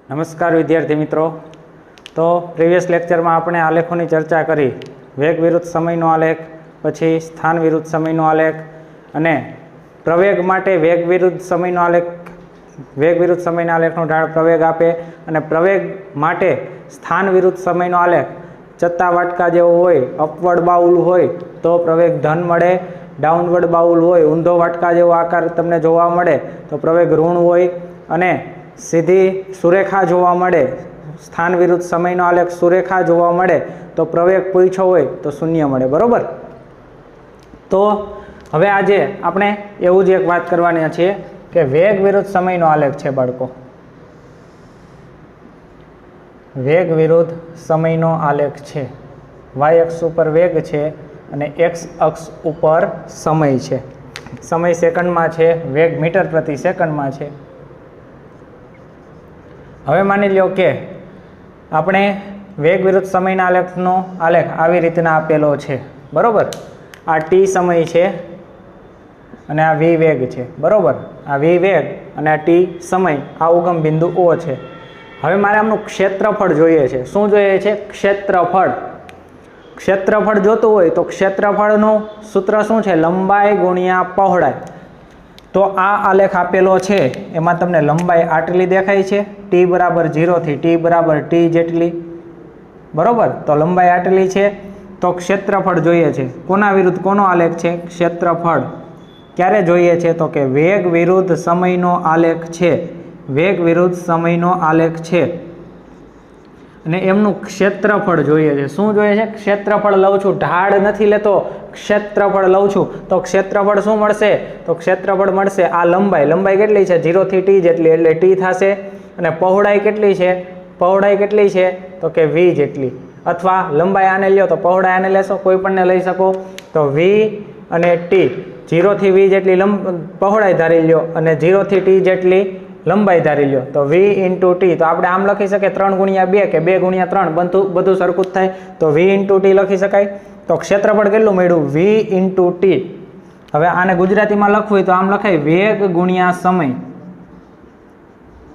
નમસ્કાર વિદ્યાર્થી મિત્રો। તો પ્રીવિયસ લેક્ચરમાં આપણે આલેખોની ચર્ચા કરી। વેગ વિરુદ્ધ સમયનો આલેખ, પછી સ્થાન વિરુદ્ધ સમયનો આલેખ અને પ્રવેગ માટે વેગ વિરુદ્ધ સમયનો આલેખ, વેગ વિરુદ્ધ સમયના આલેખનો ઢાળ પ્રવેગ આપે અને પ્રવેગ માટે સ્થાન વિરુદ્ધ સમયનો આલેખ ચત્તા વાટકા જેવો હોય, અપવર્ડ બાઉલ હોય તો પ્રવેગ ધન મળે, ડાઉનવર્ડ બાઉલ હોય, ઊંધો વાટકા જેવો આકાર તમને જોવા મળે તો પ્રવેગ ઋણ હોય અને સીધી સુરેખા જોવા મળે, સ્થાન વિરુદ્ધ સમયનો આલેખ સુરેખા જોવા મળે તો પ્રવેગ પૂછ્યો હોય તો શૂન્ય મળે। બરોબર। તો હવે આજે આપણે એવું જ એક વાત કરવાની છીએ કે વેગ વિરુદ્ધ સમયનો આલેખ છે બાળકો। વેગ વિરુદ્ધ સમયનો આલેખ છે। વાય અક્ષ ઉપર વેગ છે અને એક્સ અક્ષ ઉપર સમય છે। સમય સેકન્ડમાં છે, વેગ મીટર પ્રતિ સેકન્ડમાં છે। હવે માની લો કે આપણે વેગ વિરુદ્ધ સમયના આલેખનો આલેખ આવી રીતના આપેલો છે। બરોબર। આ ટી સમય છે અને આ વી વેગ છે। બરોબર। આ વી વેગ અને આ ટી સમય, આ ઉગમ બિંદુ ઓ છે। હવે મારે આમનું ક્ષેત્રફળ જોઈએ છે। શું જોઈએ છે? ક્ષેત્રફળ। ક્ષેત્રફળ જોતું હોય તો ક્ષેત્રફળનું સૂત્ર શું છે? લંબાઈ ગુણ્યા પહોળાઈ। તો આ આલેખ આપેલો છે એમાં તમને લંબાઈ આટલી દેખાય છે, ટી બરાબર 0 થી ટી બરાબર ટી જેટલી। બરોબર। તો લંબાઈ આટલી છે તો ક્ષેત્રફળ જોઈએ છે। કોના વિરુદ્ધ કોનો આલેખ છે? ક્ષેત્રફળ। ક્યારે જોઈએ છે? તો કે વેગ વિરુદ્ધ સમયનો આલેખ છે। વેગ વિરુદ્ધ સમયનો આલેખ છે અને એમનું ક્ષેત્રફળ જોઈએ છે। શું જોઈએ છે? ક્ષેત્રફળ લઉં છું, ઢાળ નથી લેતો, ક્ષેત્રફળ લઉં છું તો ક્ષેત્રફળ શું મળશે? તો ક્ષેત્રફળ મળશે આ લંબાઈ। લંબાઈ કેટલી છે? 0 થી ટી જેટલી, એટલે ટી થશે। અને પહોળાઈ કેટલી છે? પહોળાઈ કેટલી છે? તો કે વી જેટલી। અથવા લંબાઈ આને લ્યો તો પહોળાઈ આને લેશો, કોઈ પણને લઈ શકો તો વી અને ટી, 0 થી વી જેટલી પહોળાઈ ધારી લ્યો અને 0 થી ટી જેટલી લંબાઈ ધારી લ્યો તો વી ઇન્ટુ ટી। તો આપણે આમ લખી શકીએ 3 ગુણ્યા 2 કે 2 ગુણ્યા 3, બધું સરખું જ થાય તો વી ઇન્ટુ ટી લખી શકાય। તો ક્ષેત્રફળ કેટલું મળ્યું? વી ઇન્ટુ ટી। હવે આને ગુજરાતીમાં લખવું હોય તો આમ લખાય વેગ ગુણ્યા સમય।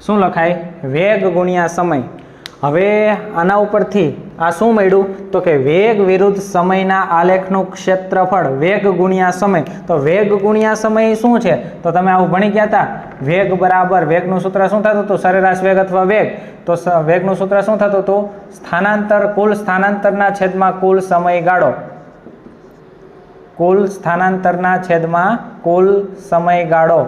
શું લખાય? વેગ ગુણ્યા સમય। હવે આના ઉપરથી આ શું મળ્યું? તો કે વેગ વિરુદ્ધ સમયના આલેખનું ક્ષેત્રફળ વેગ ગુણ્યા સમય। તો વેગ ગુણ્યા સમય શું છે? તો તમે આવું ભણી ગયા હતા, વેગ બરાબર, વેગનું સૂત્ર શું થતું હતું? સરેરાશ વેગ અથવા વેગ। તો વેગનું સૂત્ર શું થતું હતું? સ્થાનાંતર, કુલ સ્થાનાંતરના છેદમાં કુલ સમયગાળો। કુલ સ્થાનાંતરના છેદમાં કુલ સમયગાળો।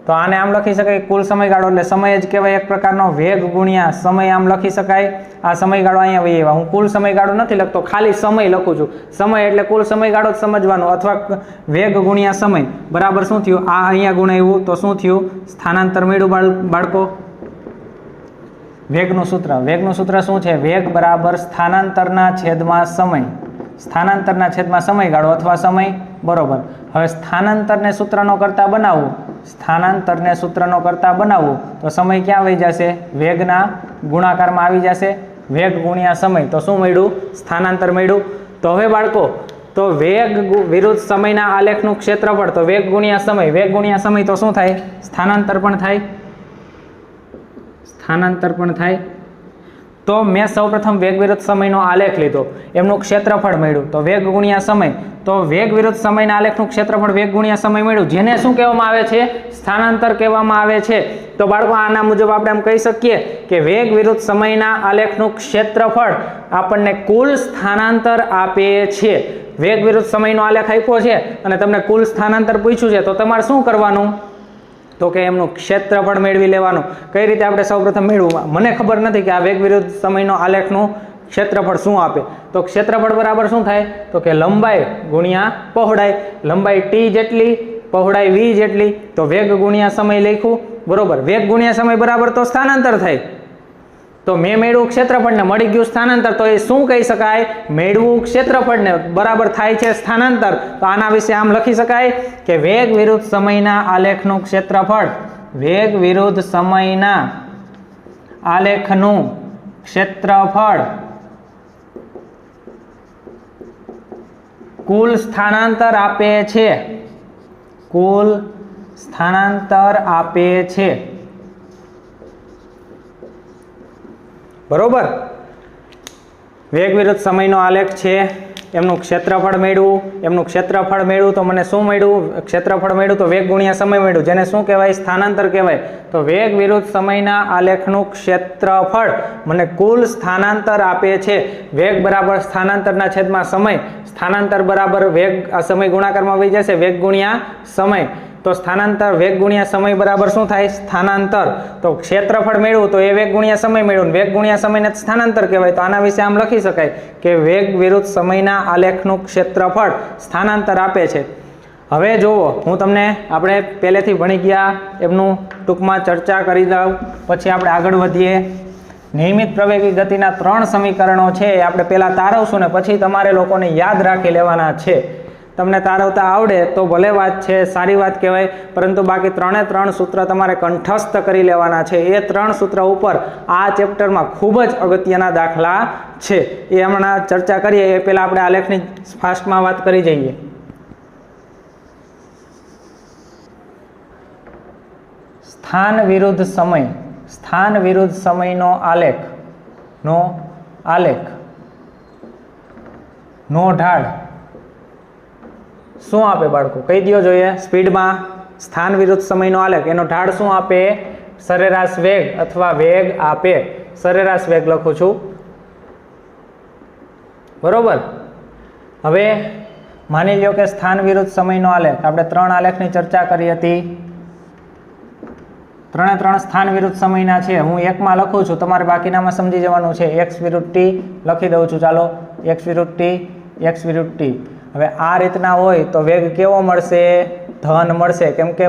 તો આને આમ લખી શકાય કુલ સમયગાળો, એટલે સમય જ કહેવાય એક પ્રકારનો। વેગ ગુણ્યા સમય આમ લખી શકાય। આ સમયગાળો અહીંયા વહી આવ્યા, હું કુલ સમયગાળો નથી લખતો, ખાલી સમય લખું છું। સમય એટલે કુલ સમયગાળો જ સમજવાનો, અથવા વેગ ગુણ્યા સમય બરાબર શું થયું? આ અહીંયા ગુણાવ્યું તો શું થયું? સ્થાનાંતર મળ્યું બાળકો। વેગનું સૂત્ર, વેગનું સૂત્ર શું છે? વેગ બરાબર સ્થાનાંતરના છેદમાં સમય, સ્થાનાંતરના છેદમાં સમયગાળો અથવા સમય। બરોબર। હવે સ્થાનાંતરને સૂત્રનો કરતા બનાવવું, સ્થાનાંતરને સૂત્રનો કરતા બનાવવું તો સમય ક્યાં વહી જશે? વેગના ગુણાકારમાં આવી જશે। વેગ ગુણ્યા સમય તો શું મળ્યું? સ્થાનાંતર મળ્યું। તો હવે બાળકો, તો વેગ વિરુદ્ધ સમયના આલેખનું ક્ષેત્રફળ તો વેગ ગુણ્યા સમય, વેગ ગુણ્યા સમય તો શું થાય? સ્થાનાંતર પણ થાય, સ્થાનાંતર પણ થાય। તો મેં સૌપ્રથમ વેગ વિરુદ્ધ સમયનો આલેખ લીધો, એમનું ક્ષેત્રફળ મળ્યું તો વેગ ગુણ્યા સમય। તો વેગ વિરુદ્ધ સમયના આલેખનું ક્ષેત્રફળ વેગ ગુણ્યા સમય મળ્યું, જેને શું કહેવામાં આવે છે? સ્થાનાંતર કહેવામાં આવે છે। તો બાળકો આના મુજબ આપણે એમ કહી શકીએ કે વેગ વિરુદ્ધ સમયના આલેખનું ક્ષેત્રફળ આપણને કુલ સ્થાનાંતર આપે છે। વેગ વિરુદ્ધ સમયનો આલેખ આપ્યો છે અને તમને કુલ સ્થાનાંતર પૂછ્યું છે તો તમારે શું કરવાનું? તો કે એમનું ક્ષેત્રફળ મેળવી લેવાનું। કઈ રીતે આપણે સૌપ્રથમ મેળવવું? મને ખબર નથી કે આ વેગ વિરુદ્ધ સમયનો આલેખનું ક્ષેત્રફળ શું આપે। તો ક્ષેત્રફળ બરાબર શું થાય? તો કે લંબાઈ ગુણ્યા પહોળાઈ। લંબાઈ ટી જેટલી, પહોળાઈ વી જેટલી, તો વેગ ગુણ્યા સમય લખ્યું। બરોબર। વેગ ગુણ્યા સમય બરાબર તો સ્થાનાંતર થાય। તો મેં મેળવ્યું ક્ષેત્રફળને, મળી ગયું સ્થાનાંતર, તો એ શું કહી શકાય? મેળવું ક્ષેત્રફળને બરાબર થાય છે સ્થાનાંતર। તો આના વિશે આમ લખી શકાય કે વેગ વિરુદ્ધ સમયના આલેખનું ક્ષેત્રફળ, વેગ વિરુદ્ધ સમયના આલેખનું ક્ષેત્રફળ કુલ સ્થાનાંતર આપે છે, કુલ સ્થાનાંતર આપે છે। બરોબર. વેગ વિરુદ્ધ સમયનો આલેખ છે, એમનું ક્ષેત્રફળ મેળવ્યું તો મને શું મળ્યું? ક્ષેત્રફળ મળ્યું તો વેગ ગુણ્યા સમય મળ્યું, જેને શું કહેવાય? સ્થાનાંતર કહેવાય. તો વેગ વિરુદ્ધ સમયના આલેખનું ક્ષેત્રફળ મને કુલ સ્થાનાંતર આપે છે. વેગ બરાબર સ્થાનાંતરના છેદમાં સમય, સ્થાનાંતર બરાબર વેગ આ સમય ગુણાકારમાં આવી જશે, વેગ ગુણ્યા સમય. તો સ્થાનાંતર વેગ ગુણ્યા સમય બરાબર શું થાય? સ્થાનાંતર. તો ક્ષેત્રફળ મેળવ્યું તો એ વેગ ગુણ્યા સમય મેળવ્યું, વેગ ગુણ્યા સમયને સ્થાનાંતર કહેવાય. તો આના વિશે આમ લખી શકાય કે વેગ વિરુદ્ધ સમયના આલેખનું ક્ષેત્રફળ સ્થાનાંતર આપે છે. હવે જુઓ, હું તમને આપણે પહેલેથી ભણી ગયા એમનું ટૂંકમાં ચર્ચા કરી દઉં, પછી આપણે આગળ વધીએ. નિયમિત પ્રવેગી ગતિના 3 સમીકરણો છે એ આપણે પહેલાં તારવશું ને પછી તમારે લોકોને યાદ રાખી લેવાના છે. તમને તારવતા આવડે તો ભલે વાત છે, સારી વાત કહેવાય, પરંતુ બાકી 3 સૂત્ર તમારે કંઠસ્થ કરી લેવાના છે. એ 3 સૂત્ર ઉપર આ ચેપ્ટરમાં ખૂબ જ અગત્યના દાખલા છે, એ હમણાં ચર્ચા કરીએ એ પહેલાં આપણે આલેખની ફાસ્ટમાં વાત કરી જઈએ. સ્થાન વિરુદ્ધ સમયનો આલેખનો ઢાળ શું આપે બાળકો? કહી દો જોઈએ સ્પીડમાં. સ્થાન વિરુદ્ધ સમયનો આલેખ, એનો ઢાળ શું આપે? સરેરાશ વેગ અથવા વેગ આપે. સરેરાશ વેગ લખું છું, બરોબર. હવે માની લો કે સ્થાન વિરુદ્ધ સમયનો આલેખ, આપણે 3 આલેખની ચર્ચા કરી હતી. 3 સ્થાન વિરુદ્ધ સમયના છે. હું એકમાં લખું છું, તમારે બાકીનામાં સમજી જવાનું છે. x વિરુદ્ધ t લખી દઉં છું. ચાલો, x વિરુદ્ધ t. હવે આ રીતના હોય તો વેગ કેવો મળશે? ધન મળશે, કેમ કે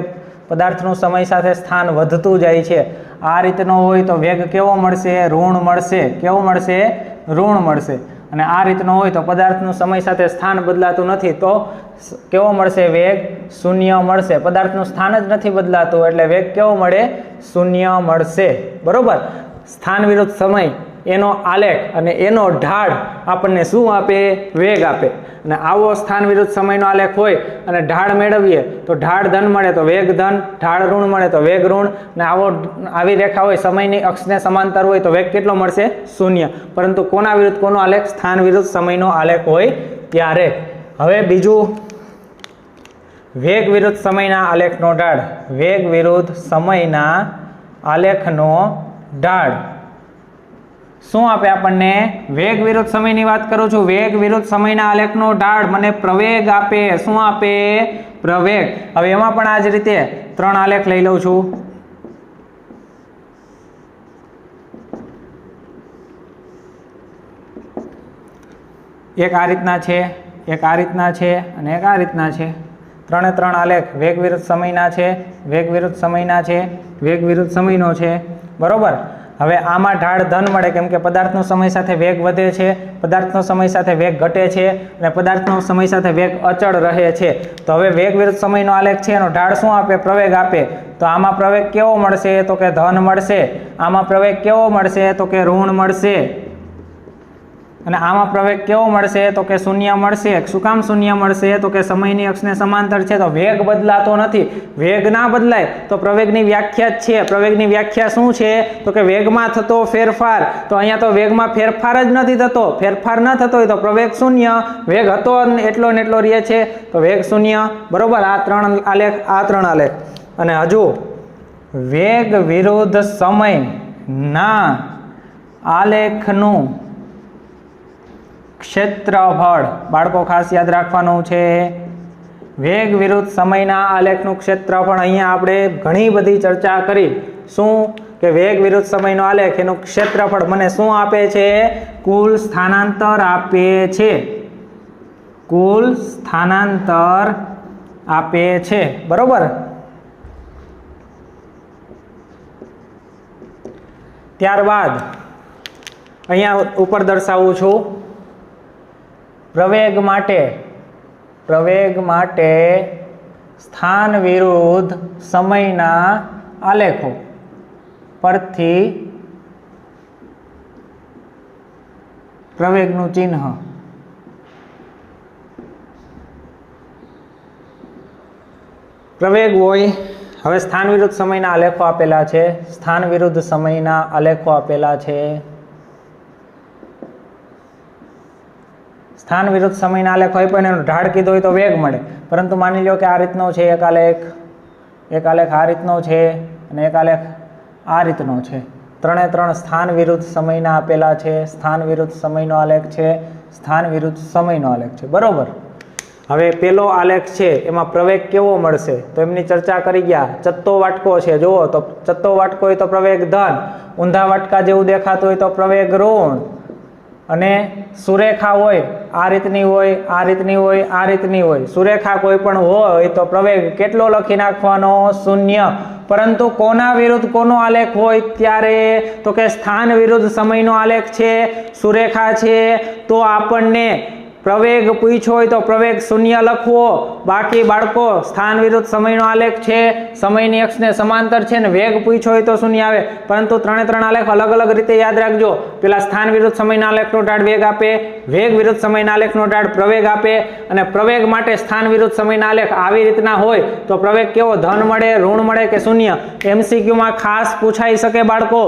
પદાર્થનું સમય સાથે સ્થાન વધતું જાય છે. આ રીતનો હોય તો વેગ કેવો મળશે? ઋણ મળશે. કેવો મળશે? ઋણ મળશે. અને આ રીતનો હોય તો પદાર્થનું સમય સાથે સ્થાન બદલાતું નથી, તો કેવો મળશે? વેગ શૂન્ય મળશે. પદાર્થનું સ્થાન જ નથી બદલાતું એટલે વેગ કેવો મળે? શૂન્ય મળશે. બરોબર. સ્થાન વિરુદ્ધ સમય એનો આલેખ અને એનો ઢાળ આપણને શું આપે? વેગ આપે. અને આવો સ્થાન વિરુદ્ધ સમયનો આલેખ હોય અને ઢાળ મેળવીએ તો ઢાળ ધન મળે તો વેગ ધન, ઢાળ ઋણ મળે તો વેગ ઋણ. અને આવી રેખા હોય, સમયની અક્ષને સમાંતર હોય તો વેગ કેટલો મળશે? શૂન્ય. પરંતુ કોના વિરુદ્ધ કોનો આલેખ? સ્થાન વિરુદ્ધ સમયનો આલેખ હોય ત્યારે. હવે બીજું, વેગ વિરુદ્ધ સમયના આલેખનો ઢાળ. વેગ વિરુદ્ધ સમયના આલેખનો ઢાળ શું આપે આપણને? વેગ વિરુદ્ધ સમયની વાત કરું છું. વેગ વિરુદ્ધ સમયના આલેખનો ઢાળ મને પ્રવેગ આપે. શું આપે? પ્રવેગ. હવે એમાં પણ આ જ રીતે 3 આલેખ લઈ લઉં છું. એક આ રીતના છે, એક આ રીતના છે અને એક આ રીતના છે. 3 આલેખ વેગ વિરુદ્ધ સમયના છે, વેગ વિરુદ્ધ સમયના છે, વેગ વિરુદ્ધ સમયનો છે. બરોબર. હવે આમાં ઢાળ ધન મળે, કેમ કે પદાર્થનો સમય સાથે વેગ વધે છે, પદાર્થનો સમય સાથે વેગ ઘટે છે અને પદાર્થનો સમય સાથે વેગ અચળ રહે છે. તો હવે વેગ વિરુદ્ધ સમયનો આલેખ છે, એનો ઢાળ શું આપે? પ્રવેગ આપે. તો આમાં પ્રવેગ કેવો મળશે? તો કે ધન મળશે. આમાં પ્રવેગ કેવો મળશે? તો કે ઋણ મળશે. અને આમાં પ્રવેગ કેવો મળશે? તો કે શૂન્ય મળશે. શું કામ શૂન્ય મળશે? તો કે સમયની અક્ષને સમાંતર છે તો વેગ બદલાતો નથી. વેગ ના બદલાય તો પ્રવેગની વ્યાખ્યા જ છે. પ્રવેગની વ્યાખ્યા શું છે? તો કે વેગમાં થતો ફેરફાર. તો અહીંયા તો વેગમાં ફેરફાર જ નથી થતો. ફેરફાર ન થતો હોય તો પ્રવેગ શૂન્ય. વેગ હતો એટલો ને એટલો રહે છે તો વેગ શૂન્ય. બરોબર. આ 3 આલેખ, આ 3 આલેખ. અને હજુ વેગ વિરુદ્ધ સમયના આલેખનું ક્ષેત્રફળ. બાળકો ખાસ યાદ રાખવાનું છે. વેગ વિરુદ્ધ સમયના આલેખનું ક્ષેત્રફળ. અહીંયા આપણે ઘણી બધી ચર્ચા કરી. શું કે વેગ વિરુદ્ધ સમયનો આલેખ એનું ક્ષેત્રફળ મને શું આપે છે? કુલ સ્થાનાંતર આપે છે. કુલ સ્થાનાંતર આપે છે. બરોબર. ત્યારબાદ અહીંયા ઉપર દર્શાવું છું પ્રવેગ માટે સ્થાન વિરુદ્ધ સમયના આલેખો પરથી પ્રવેગનું ચિહ્ન. પ્રવેગ હોય, હવે સ્થાન વિરુદ્ધ સમયના આલેખો આપેલા છે. સ્થાન વિરુદ્ધ સમયના આલેખો આપેલા છે. સ્થાન વિરુદ્ધ સમયના આલેખ હોય પણ એનો ઢાળ કીધો હોય તો વેગ મળે, પરંતુ માની લો કે આ રીતનો છે એક આલેખ આ રીતનો છે અને એક આલેખ આ રીતનો છે. ત્રણે ત્રણ સ્થાન વિરુદ્ધ સમયના આપેલા છે. સ્થાન વિરુદ્ધ સમયનો આલેખ છે, સ્થાન વિરુદ્ધ સમયનો આલેખ છે. બરોબર. હવે પેલો આલેખ છે એમાં પ્રવેગ કેવો મળશે તો એમની ચર્ચા કરી ગયા. ચત્તો વાટકો છે, જુઓ તો ચત્તો વાટકો હોય તો પ્રવેગ ધન, ઊંધા વાટકા જેવું દેખાતું હોય તો પ્રવેગ ઋણ, અને સુરેખા હોય આ રીતની હોય, આ રીતની હોય, આ રીતની હોય, સુરેખા કોઈ પણ હોય તો પ્રવેગ કેટલો લખી નાખવાનો? 0. પરંતુ કોના વિરુદ્ધ કોનો આલેખ હોય ત્યારે? તો કે સ્થાન વિરુદ્ધ સમયનો આલેખ છે, સુરેખા છે, તો આપણને પ્રવેગ પૂછ્યો હોય તો પ્રવેગ 0 લખવો. બાકી બાળકો સ્થાન વિરુદ્ધ સમયનો આલેખ છે, સમયની અક્ષને સમાંતર છે ને વેગ પૂછ્યો હોય તો 0 આવે. પરંતુ ત્રણે ત્રણ આલેખ અલગ અલગ રીતે યાદ રાખજો. પેલા સ્થાન વિરુદ્ધ સમયના આલેખનો ઢાળ વેગ આપે, વેગ વિરુદ્ધ સમયના આલેખનો ઢાળ પ્રવેગ આપે, અને પ્રવેગ માટે સ્થાન વિરુદ્ધ સમયના આલેખ આવી રીતના હોય તો પ્રવેગ કેવો? ધન મળે, ઋણ મળે કે 0? MCQમાં ખાસ પૂછાઈ શકે બાળકો,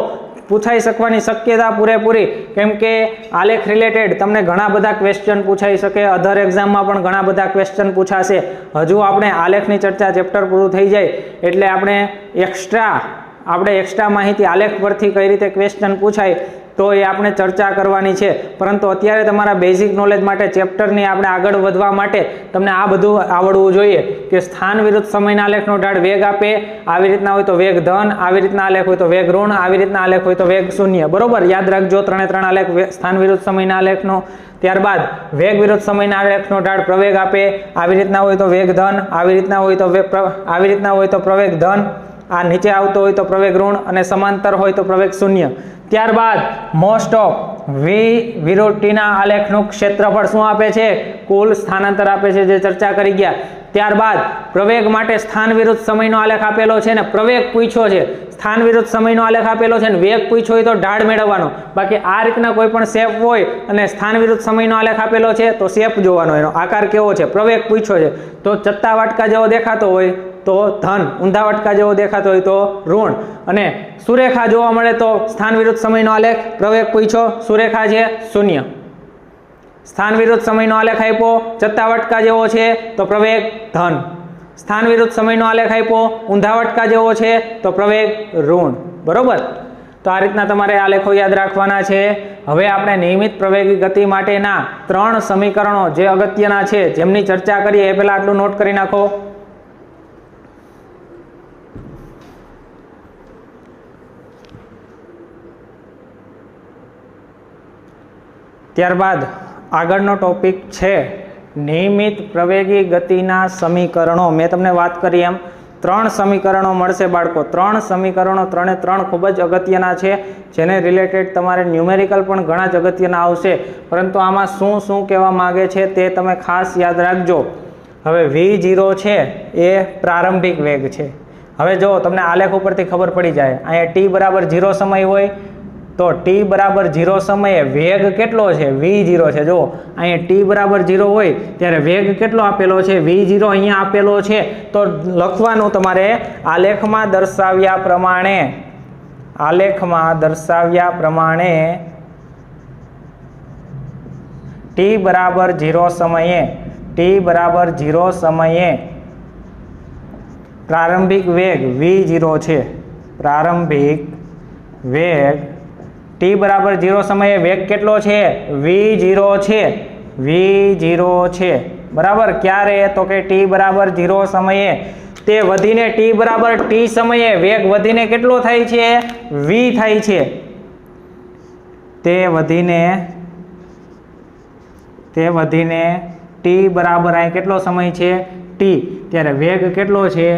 પૂછાઈ શકવાની શક્યતા પૂરેપૂરી, કેમ કે આલેખ રિલેટેડ તમને ઘણા બધા ક્વેશ્ચન પૂછાઈ શકે. અધર એક્ઝામમાં પણ ઘણા બધા ક્વેશ્ચન પૂછાશે. હજુ આપણે આલેખની ચર્ચા ચેપ્ટર પૂરું થઈ જાય એટલે આપણે એક્સ્ટ્રા માહિતી આલેખ પરથી કઈ રીતે ક્વેશ્ચન પૂછાય તો એ આપણે ચર્ચા કરવાની છે. પરંતુ અત્યારે તમારા બેઝિક નોલેજ માટે ચેપ્ટરની આપણે આગળ વધવા માટે તમને આ બધું આવડવું જોઈએ કે સ્થાન વિરુદ્ધ સમયના આલેખનો ઢાળ વેગ આપે, આવી રીતના હોય તો વેગ ધન, આવી રીતના આલેખ હોય તો વેગ ઋણ, આવી રીતના આલેખ હોય તો વેગ 0. બરોબર, યાદ રાખજો ત્રણે ત્રણ આલેખ સ્થાન વિરુદ્ધ સમયના આલેખનો. ત્યારબાદ વેગ વિરુદ્ધ સમયના આલેખનો ઢાળ પ્રવેગ આપે, આવી રીતના હોય તો વેગ ધન, આવી રીતના હોય તો પ્રવેગ ધન, આ નીચે આવતો હોય તો પ્રવેગ ઋણ, અને સમાંતર હોય તો પ્રવેગ 0. ત્યારબાદ મોસ્ટ ઓફ વી વિરુદ્ધ ટીના આલેખનું ક્ષેત્રફળ શું આપે છે? કુલ સ્થાનાંતર આપે છે, જે ચર્ચા કરી ગયા. ત્યારબાદ પ્રવેગ માટે સ્થાન વિરુદ્ધ સમયનો આલેખ આપેલો છે ને પ્રવેગ પૂછ્યો છે, સ્થાન વિરુદ્ધ સમયનો આલેખ આપેલો છે ને વેગ પૂછ્યો હોય તો ઢાળ મેળવવાનો. બાકી આ રીતના કોઈ પણ શેપ હોય અને સ્થાન વિરુદ્ધ સમયનો આલેખ આપેલો છે તો શેપ જોવાનો, એનો આકાર કેવો છે, પ્રવેગ પૂછ્યો છે તો ચત્તા વાટકા જેવો દેખાતો હોય તો ધન, ઊંધા વાટકા જેવો દેખાતો હોય તો ઋણ, અને સુરેખા જોવા મળે તો સ્થાન વિરુદ્ધ સમયનો આલેખ, પ્રવેગ પૂછ્યો, સુરેખા છે 0. સ્થાન વિરુદ્ધ સમયનો આલેખ આપ્યો, ચત્તા વાટકા જેવો છે તો પ્રવેગ ધન. સ્થાન વિરુદ્ધ સમયનો આલેખ આપ્યો, ઊંધા વાટકા જેવો છે તો પ્રવેગ ઋણ. બરોબર, તો આ રીતના તમારે આલેખો યાદ રાખવાના છે. હવે આપણે નિયમિત પ્રવેગી ગતિ માટેના 3 સમીકરણો જે અગત્યના છે જેમની ચર્ચા કરીએ એ પહેલા આટલું નોટ કરી નાખો. ત્યારબાદ આગળનો ટોપિક છે નિયમિત પ્રવેગી ગતિના સમીકરણો. મેં તમને વાત કરી એમ 3 સમીકરણો મળશે બાળકો. 3 સમીકરણો ત્રણે ત્રણ ખૂબ જ અગત્યના છે, જેને રિલેટેડ તમારે ન્યુમેરિકલ પણ ઘણા જ અગત્યના આવશે. પરંતુ આમાં શું શું કહેવા માગે છે તે તમે ખાસ યાદ રાખજો. હવે V0 છે એ પ્રારંભિક વેગ છે. હવે જો તમને આલેખ ઉપરથી ખબર પડી જાય, અહીંયા t બરાબર 0 સમય હોય તો t બરાબર 0 સમયે વેગ કેટલો છે? V0 છે. જો અહીંયા t બરાબર 0 હોય ત્યારે વેગ કેટલો આપેલો છે? V0 અહીંયા આપેલો છે. તો લખવાનું તમારે આલેખમાં દર્શાવ્યા પ્રમાણે t બરાબર 0 સમયે પ્રારંભિક વેગ V0 છે. પ્રારંભિક વેગ t બરાબર 0 સમયે વેગ કેટલો છે? V0 છે. બરાબર, ક્યારે? તો કે t બરાબર 0 સમયે. તે વધીને t બરાબર t સમયે વેગ વધીને કેટલો થાય છે? v થાય છે. તે વધીને t બરાબર અહીં કેટલો સમય છે? t. ત્યારે વેગ કેટલો છે?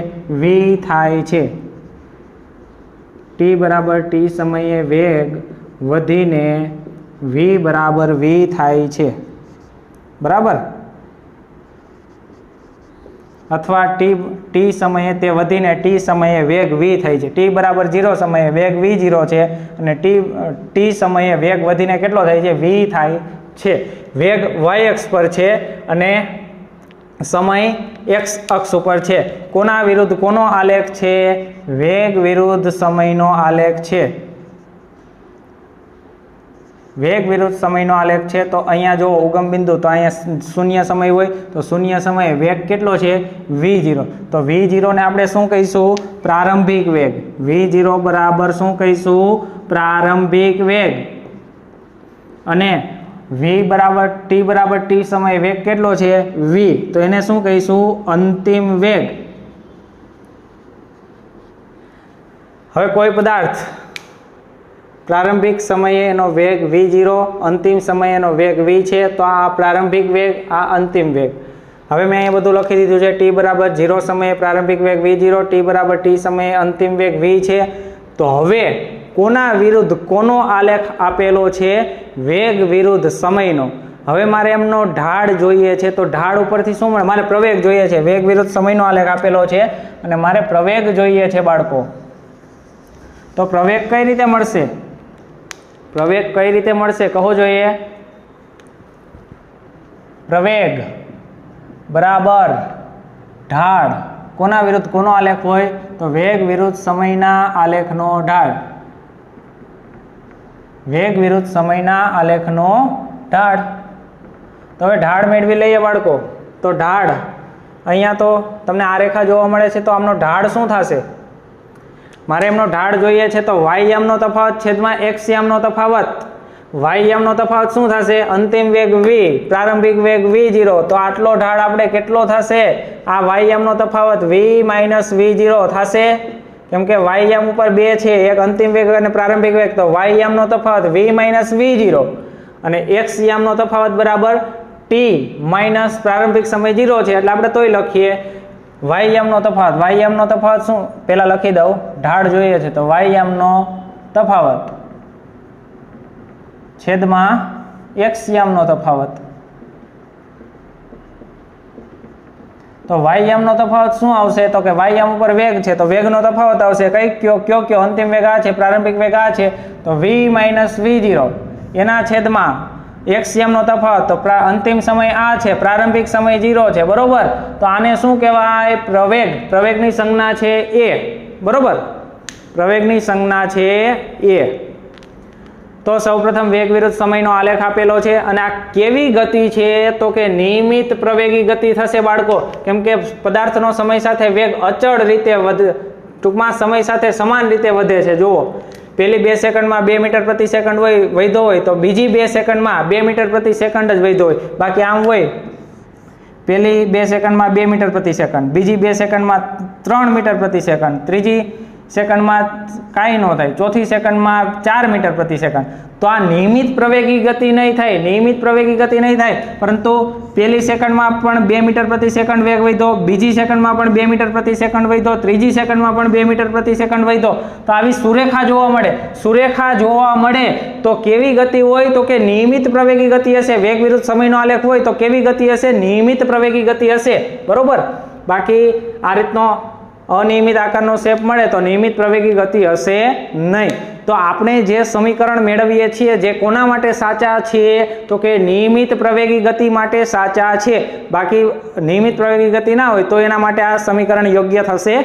v થાય છે. t બરાબર t સમયે વેગ વધીને v બરાબર v થાય છે. બરાબર, અથવા t સમયે તે વધીને t સમયે વેગ v થાય છે. t બરાબર 0 સમયે વેગ v0 છે અને t સમયે વેગ વધીને કેટલો થાય છે? v થાય છે. વેગ y અક્ષ પર છે અને સમય x અક્ષ ઉપર છે. કોના વિરુદ્ધ કોનો આલેખ છે? વેગ વિરુદ્ધ સમયનો આલેખ છે. વેગ વિરુદ્ધ સમયનો આલેખ છે તો અહીંયા જો ઉગમ બિંદુ તો અહીંયા શૂન્ય સમય હોય તો શૂન્ય સમયે વેગ કેટલો છે v0 તો v0 ને આપણે શું કહીશું પ્રારંભિક વેગ v0 બરાબર શું કહીશું પ્રારંભિક વેગ અને v બરાબર t સમયે વેગ કેટલો છે v તો એને શું કહીશું અંતિમ વેગ। હવે કોઈ પદાર્થ પ્રારંભિક સમયે એનો વેગ v0 અંતિમ સમયે એનો વેગ v છે તો આ પ્રારંભિક વેગ આ અંતિમ વેગ। હવે મેં અહીંયા બધું લખી દીધું છે t બરાબર 0 સમયે પ્રારંભિક વેગ v0 t બરાબર t સમયે અંતિમ વેગ v છે। તો હવે કોના વિરુદ્ધ કોનો આલેખ આપેલો છે વેગ વિરુદ્ધ સમયનો। હવે મારે એમનો ઢાળ જોઈએ છે તો ઢાળ ઉપરથી શું મળે મારે પ્રવેગ જોઈએ છે વેગ વિરુદ્ધ સમયનો આલેખ આપેલો છે અને મારે પ્રવેગ જોઈએ છે બાળકો। તો પ્રવેગ કઈ રીતે મળશે પ્રવેગ કઈ રીતે મળશે કહો જોઈએ પ્રવેગ બરાબર ઢાળ કોના વિરુદ્ધ કોનો આલેખ હોય તો વેગ વિરુદ્ધ સમયના આલેખનો ઢાળ વેગ વિરુદ્ધ સમયના આલેખનો ઢાળ। તો હવે ઢાળ મેળવી લઈએ બાળકો। તો ઢાળ અહીંયા તો તમને આ રેખા જોવા મળે છે તો આમનો ઢાળ શું થશે મારે એમનો ઢાળ જોઈએ છે તો y યામનો તફાવત છેદમાં x યામનો તફાવત y યામનો તફાવત શું થશે અંતિમ વેગ v પ્રારંભિક વેગ v0 તો આટલો ઢાળ આપણે કેટલો થશે આ y યામનો તફાવત v માઇનસ v0 થશે કેમ કે y યામ ઉપર 2 છે એક અંતિમ વેગ અને પ્રારંભિક વેગ તો y યામનો તફાવત v માઇનસ v0 અને x યામનો તફાવત બરાબર t માઇનસ પ્રારંભિક સમય 0 છે એટલે આપણે તોય લખીએ y યામનો તફાવત શું પહેલા લખી દઉં ઢાળ જોઈએ છે તો y યામનો તફાવત છેદમાં x યામનો તફાવત તો y યામનો તફાવત શું આવશે તો કે y યામ ઉપર વેગ છે તો વેગનો તફાવત આવશે કયો અંતિમ વેગ આ છે પ્રારંભિક વેગ આ છે તો v માઇનસ v0 એના છેદમાં x યામનો તફાવત તો અંતિમ સમય આ છે પ્રારંભિક સમય 0 છે બરોબર તો આને શું કહેવાય પ્રવેગની સંજ્ઞા છે a બરોબર પ્રવેગની સંજ્ઞા છે a। તો સૌપ્રથમ વેગ વિરુદ્ધ સમયનો આલેખ આપેલો છે અને આ કેવી ગતિ છે તો કે નિયમિત પ્રવેગી ગતિ થશે બાળકો કેમ કે પદાર્થનો સમય સાથે વેગ અચળ રીતે ટૂંકમાં સમય સાથે સમાન રીતે વધે છે જુઓ પહેલી 2 સેકન્ડમાં 2 મીટર પ્રતિ સેકન્ડ વધ્યો હોય તો બીજી 2 સેકન્ડમાં 2 મીટર પ્રતિ સેકન્ડ જ વધ્યો હોય બાકી આમ હોય પહેલી 2 સેકન્ડમાં 2 મીટર પ્રતિ સેકન્ડ બીજી 2 સેકન્ડમાં 3 મીટર પ્રતિ સેકન્ડ ત્રીજી સેકન્ડમાં કાંઈ ન થાય ચોથી સેકન્ડમાં 4 મીટર પ્રતિ સેકન્ડ તો આ નિયમિત પ્રવેગી ગતિ નહીં થાય પરંતુ પહેલી સેકન્ડમાં પણ 2 મીટર પ્રતિ સેકન્ડ વેગ વધ્યો બીજી સેકન્ડમાં પણ 2 મીટર પ્રતિ સેકન્ડ વધ્યો ત્રીજી સેકન્ડમાં પણ 2 મીટર પ્રતિ સેકન્ડ વધ્યો તો આવી સુરેખા જોવા મળે તો કેવી ગતિ હોય તો કે નિયમિત પ્રવેગી ગતિ હશે વેગ વિરુદ્ધ સમયનો આલેખ હોય તો કેવી ગતિ હશે નિયમિત પ્રવેગી ગતિ હશે બરોબર બાકી આ રીતનો અનિયમિત આકારનો શેપ મળે તો નિયમિત પ્રવેગી ગતિ હશે નહીં। તો આપણે જે સમીકરણ મેળવીએ છીએ જે કોના માટે સાચા છે તો કે નિયમિત પ્રવેગી ગતિ માટે સાચા છે બાકી નિયમિત પ્રવેગી ગતિ ના હોય તો એના માટે આ સમીકરણ યોગ્ય થશે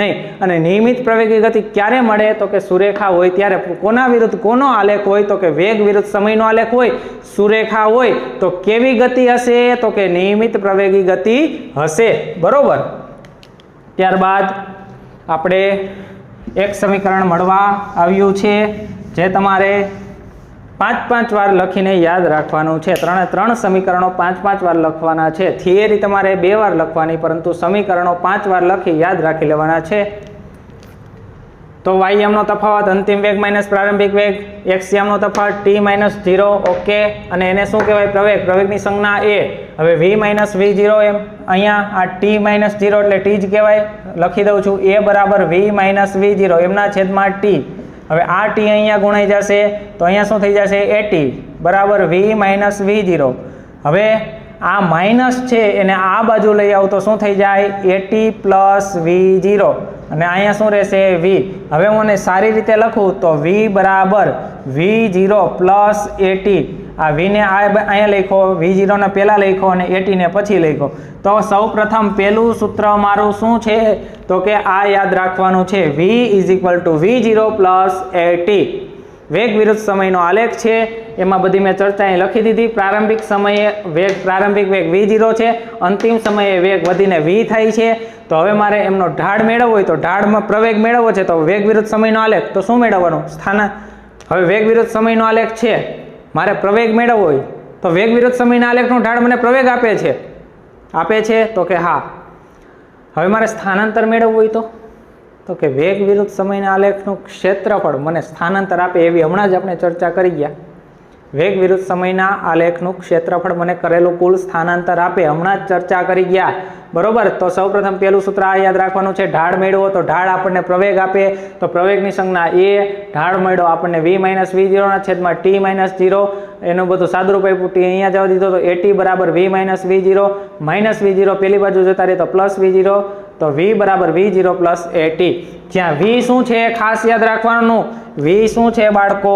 નહીં। અને નિયમિત પ્રવેગી ગતિ ક્યારે મળે તો કે સુરેખા હોય ત્યારે કોના વિરુદ્ધ કોનો આલેખ હોય તો કે વેગ વિરુદ્ધ સમયનો આલેખ હોય સુરેખા હોય તો કેવી ગતિ હશે તો કે નિયમિત પ્રવેગી ગતિ હશે બરોબર। ત્યારબાદ આપણે એક સમીકરણ મળવા આવ્યું છે જે તમારે 5 વાર લખીને યાદ રાખવાનું છે। ત્રણ સમીકરણો 5 વાર લખવાના છે થિયરી તમારે 2 વાર લખવાની પરંતુ સમીકરણો 5 વાર લખી યાદ રાખી લેવાના છે। તો y યામનો તફાવત અંતિમ વેગ માઇનસ પ્રારંભિક વેગ x યામનો તફાવત t માઇનસ 0 ઓકે અને એને શું કહેવાય પ્રવેગની સંજ્ઞા a। હવે v માઇનસ v0 એમ અહીંયા આ t માઇનસ 0 એટલે t જ કહેવાય લખી દઉં છું a બરાબર v માઇનસ v0 એમના છેદમાં t। હવે આ t અહીંયા ગુણાઈ જશે તો અહીંયા શું થઈ જશે at બરાબર v માઇનસ v0 હવે આ માઇનસ છે એને આ બાજુ લઈ આવું તો શું થઈ જાય at પ્લસ v0 અને અહીંયા શું રહેશે v। હવે હું આને સારી રીતે લખું તો v બરાબર v0 પ્લસ at આ v ને અહીંયા લખો v0 ને પહેલા લખો અને at ને પછી લખો તો સૌ પ્રથમ પહેલું સૂત્ર મારું શું છે તો કે આ યાદ રાખવાનું છે v = v0 પ્લસ at। વેગ વિરુદ્ધ સમયનો આલેખ છે એમાં બધી મેં ચર્ચા અહીં લખી દીધી. પ્રારંભિક સમયે પ્રારંભિક વેગ v0 છે, અંતિમ સમયે વેગ વધીને v થાય છે. તો હવે મારે એમનો ઢાળ મેળવવો હોય તો ઢાળમાં પ્રવેગ મેળવવો છે તો વેગ વિરુદ્ધ સમયનો આલેખ તો શું મેળવવાનું? હવે વેગ વિરુદ્ધ સમયનો આલેખ છે, મારે પ્રવેગ મેળવવો હોય તો વેગ વિરુદ્ધ સમયના આલેખનો ઢાળ મને પ્રવેગ આપે છે તો કે હા. હવે મારે સ્થાનાંતર મેળવવું હોય તો કે વેગ વિરુદ્ધ સમયના આલેખનું ક્ષેત્રફળ મને સ્થાનાંતર આપે એવી હમણાં જ આપણે ચર્ચા કરી ગયા. વેગ વિરુદ્ધ સમયના આલેખનું ક્ષેત્રફળ મને કરેલું કુલ સ્થાનાંતર આપે, હમણાં જ ચર્ચા કરી ગયા. બરોબર. તો સૌપ્રથમ પહેલું સૂત્ર આ યાદ રાખવાનું છે, ઢાળ મેળવો તો ઢાળ આપણને પ્રવેગ આપે તો પ્રવેગની સંજ્ઞા a, ઢાળ મળ્યો આપણને v - v0 ના છેદમાં t - 0. એનું બધું સાદુરૂપ આપ્યું, t અહીંયા જવા દીધો તો at બરાબર v - v0 -v0 પેલી બાજુ જતા રહે તો પ્લસ v0 તો v બરાબર v0 પ્લસ at. જ્યાં v શું છે ખાસ યાદ રાખવાનું, v શું છે બાળકો?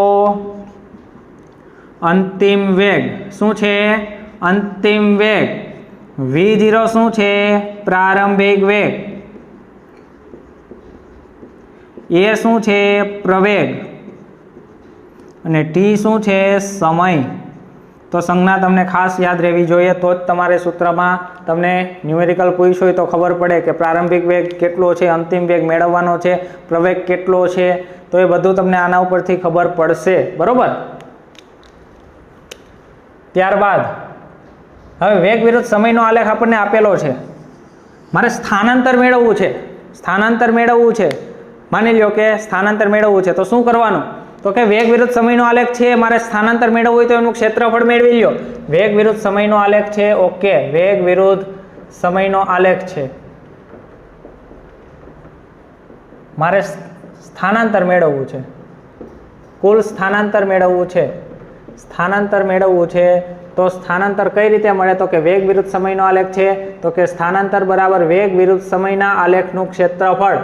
અંતિમ વેગ. શું છે? અંતિમ વેગ. v0 શું છે? પ્રારંભિક વેગ. a શું છે? પ્રવેગ. અને t શું છે? સમય. તો સંજ્ઞા તમને ખાસ યાદ રહેવી જોઈએ, તો જ તમારે સૂત્રમાં તમને ન્યુમેરિકલ પૂછ્યું હોય તો ખબર પડે કે પ્રારંભિક વેગ કેટલો છે, અંતિમ વેગ મેળવવાનો છે, પ્રવેગ કેટલો છે, તો એ બધું તમને આના ઉપરથી ખબર પડશે. બરોબર. ત્યારબાદ હવે વેગ વિરુદ્ધ સમયનો આલેખ આપણને આપેલો છે, મારે સ્થાનાંતર મેળવવું છે. માની લો કે સ્થાનાંતર મેળવવું છે તો શું કરવાનું? તો કે વેગ વિરુદ્ધ સમયનો આલેખ છે, મારે સ્થાનાંતર મેળવવું હોય તો એનું ક્ષેત્રફળ મેળવી લ્યો. વેગ વિરુદ્ધ સમયનો આલેખ છે, ઓકે, વેગ વિરુદ્ધ સમયનો આલેખ છે, મારે સ્થાનાંતર મેળવવું છે, કુલ સ્થાનાંતર મેળવવું છે. તો સ્થાનાંતર કઈ રીતે મળે? તો કે વેગ વિરુદ્ધ સમયનો આલેખ છે તો કે સ્થાનાંતર બરાબર વેગ વિરુદ્ધ સમયના આલેખનું ક્ષેત્રફળ.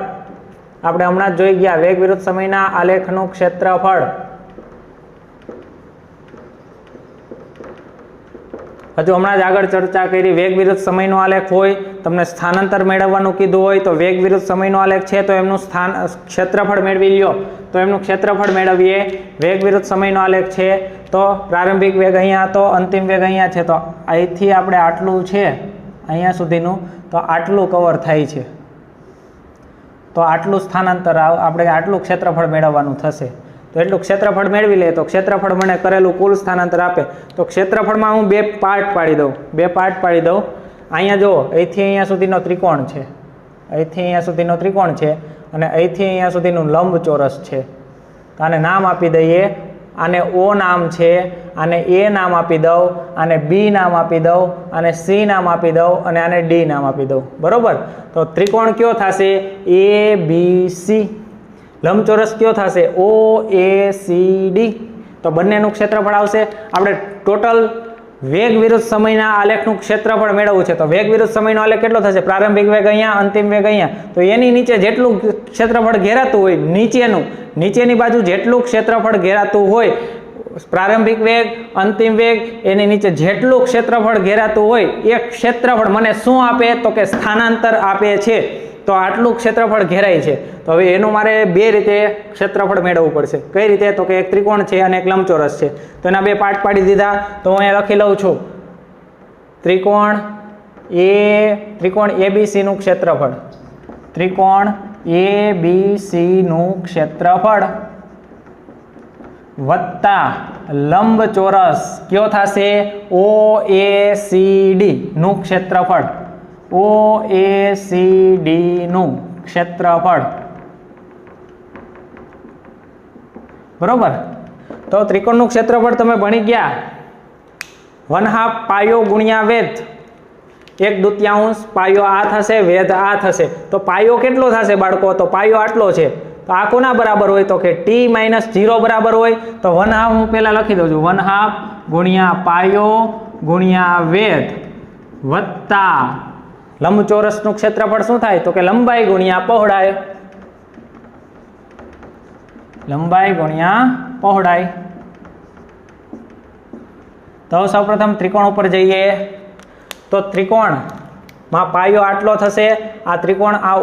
આપણે હમણાં જ જોઈ ગયા વેગ વિરુદ્ધ સમયના આલેખનું ક્ષેત્રફળ. હજુ હમણાં જ આગળ ચર્ચા કરી, વેગ વિરુદ્ધ સમયનો આલેખ હોય, તમને સ્થાનાંતર મેળવવાનું કીધું હોય તો વેગ વિરુદ્ધ સમયનો આલેખ છે તો એમનું ક્ષેત્રફળ મેળવી લ્યો. તો એમનું ક્ષેત્રફળ મેળવીએ. વેગ વિરુદ્ધ સમયનો આલેખ છે તો પ્રારંભિક વેગ અહીંયા હતો, અંતિમ વેગ અહીંયા છે, તો અહીંથી આપણે આટલું છે અહીંયા સુધીનું, તો આટલું કવર થાય છે, તો આટલું સ્થાનાંતર આપણે આટલું ક્ષેત્રફળ મેળવવાનું થશે. તો એટલું ક્ષેત્રફળ મેળવી લે તો ક્ષેત્રફળ મને કરેલું કુલ સ્થાનાંતર આપે. તો ક્ષેત્રફળમાં હું બે પાર્ટ પાડી દઉં. અહીંયા જુઓ, અહીંથી અહીંયા સુધીનો ત્રિકોણ છે, અને અહીંથી અહીંયા સુધીનું લંબચોરસ છે. તો આને નામ આપી દઈએ, આને O નામ છે, આને A નામ આપી દઉં, આને B નામ આપી દઉં, આને C નામ આપી દઉં, અને આને D નામ આપી દઉં. બરોબર. તો ત્રિકોણ કયો થશે? ABC. લંબચોરસ કયો થશે? OACD. તો બંનેનું ક્ષેત્રફળ આવશે. આપણે ટોટલ વેગ વિરુદ્ધ સમયના આલેખનું ક્ષેત્રફળ મેળવવું છે. તો વેગ વિરુદ્ધ સમયનો આલેખ કેટલો થશે? પ્રારંભિક વેગ અહીંયા, અંતિમ વેગ અહીંયા. તો એની નીચે જેટલું ક્ષેત્રફળ ઘેરાતું હોય, નીચેની બાજુ જેટલું ક્ષેત્રફળ ઘેરાતું હોય, પ્રારંભિક વેગ, અંતિમ વેગ, એની નીચે જેટલું ક્ષેત્રફળ ઘેરાતું હોય એ ક્ષેત્રફળ મને શું આપે? તો કે સ્થાનાંતર આપે છે. તો આટલું ક્ષેત્રફળ ઘેરાય છે. તો હવે એનું મારે બે રીતે ક્ષેત્રફળ મેળવવું પડશે. કઈ રીતે? તો કે એક ત્રિકોણ છે અને એક લંબચોરસ છે. તો એના બે પાર્ટ પાડી દીધા. તો હું અહીંયા લખી લઉં છું, ત્રિકોણ ABC નું ક્ષેત્રફળ, ત્રિકોણ ABC નું ક્ષેત્રફળ વત્તા લંબચોરસ કયો થશે? OACD નું ક્ષેત્રફળ, OACD નું ક્ષેત્રફળ. બરોબર. તો ત્રિકોણનું ક્ષેત્રફળ તમે ભણી ગયા, 1/2 પાયો ગુણ્યા વેધ, 1/2 પાયો આ થશે, વેધ આ થશે. તો પાયો કેટલો થશે બાળકો? તો પાયો આટલો છે. તો આ કોના બરાબર હોય? તો કે t - 0 બરાબર હોય. તો 1/2 હું પહેલા લખી દઉં છું, 1/2 ગુણ્યા પાયો ગુણ્યા વેધ વત્તા લંબચોરસનું ક્ષેત્રફળ શું થાય? તો કે લંબાઈ ગુણ્યા પહોળાઈ, લંબાઈ ગુણ્યા પહોળાઈ. તો સૌપ્રથમ ત્રિકોણ ઉપર જઈએ. તો ત્રિકોણમાં પાયો આટલો થશે, આ ત્રિકોણ આ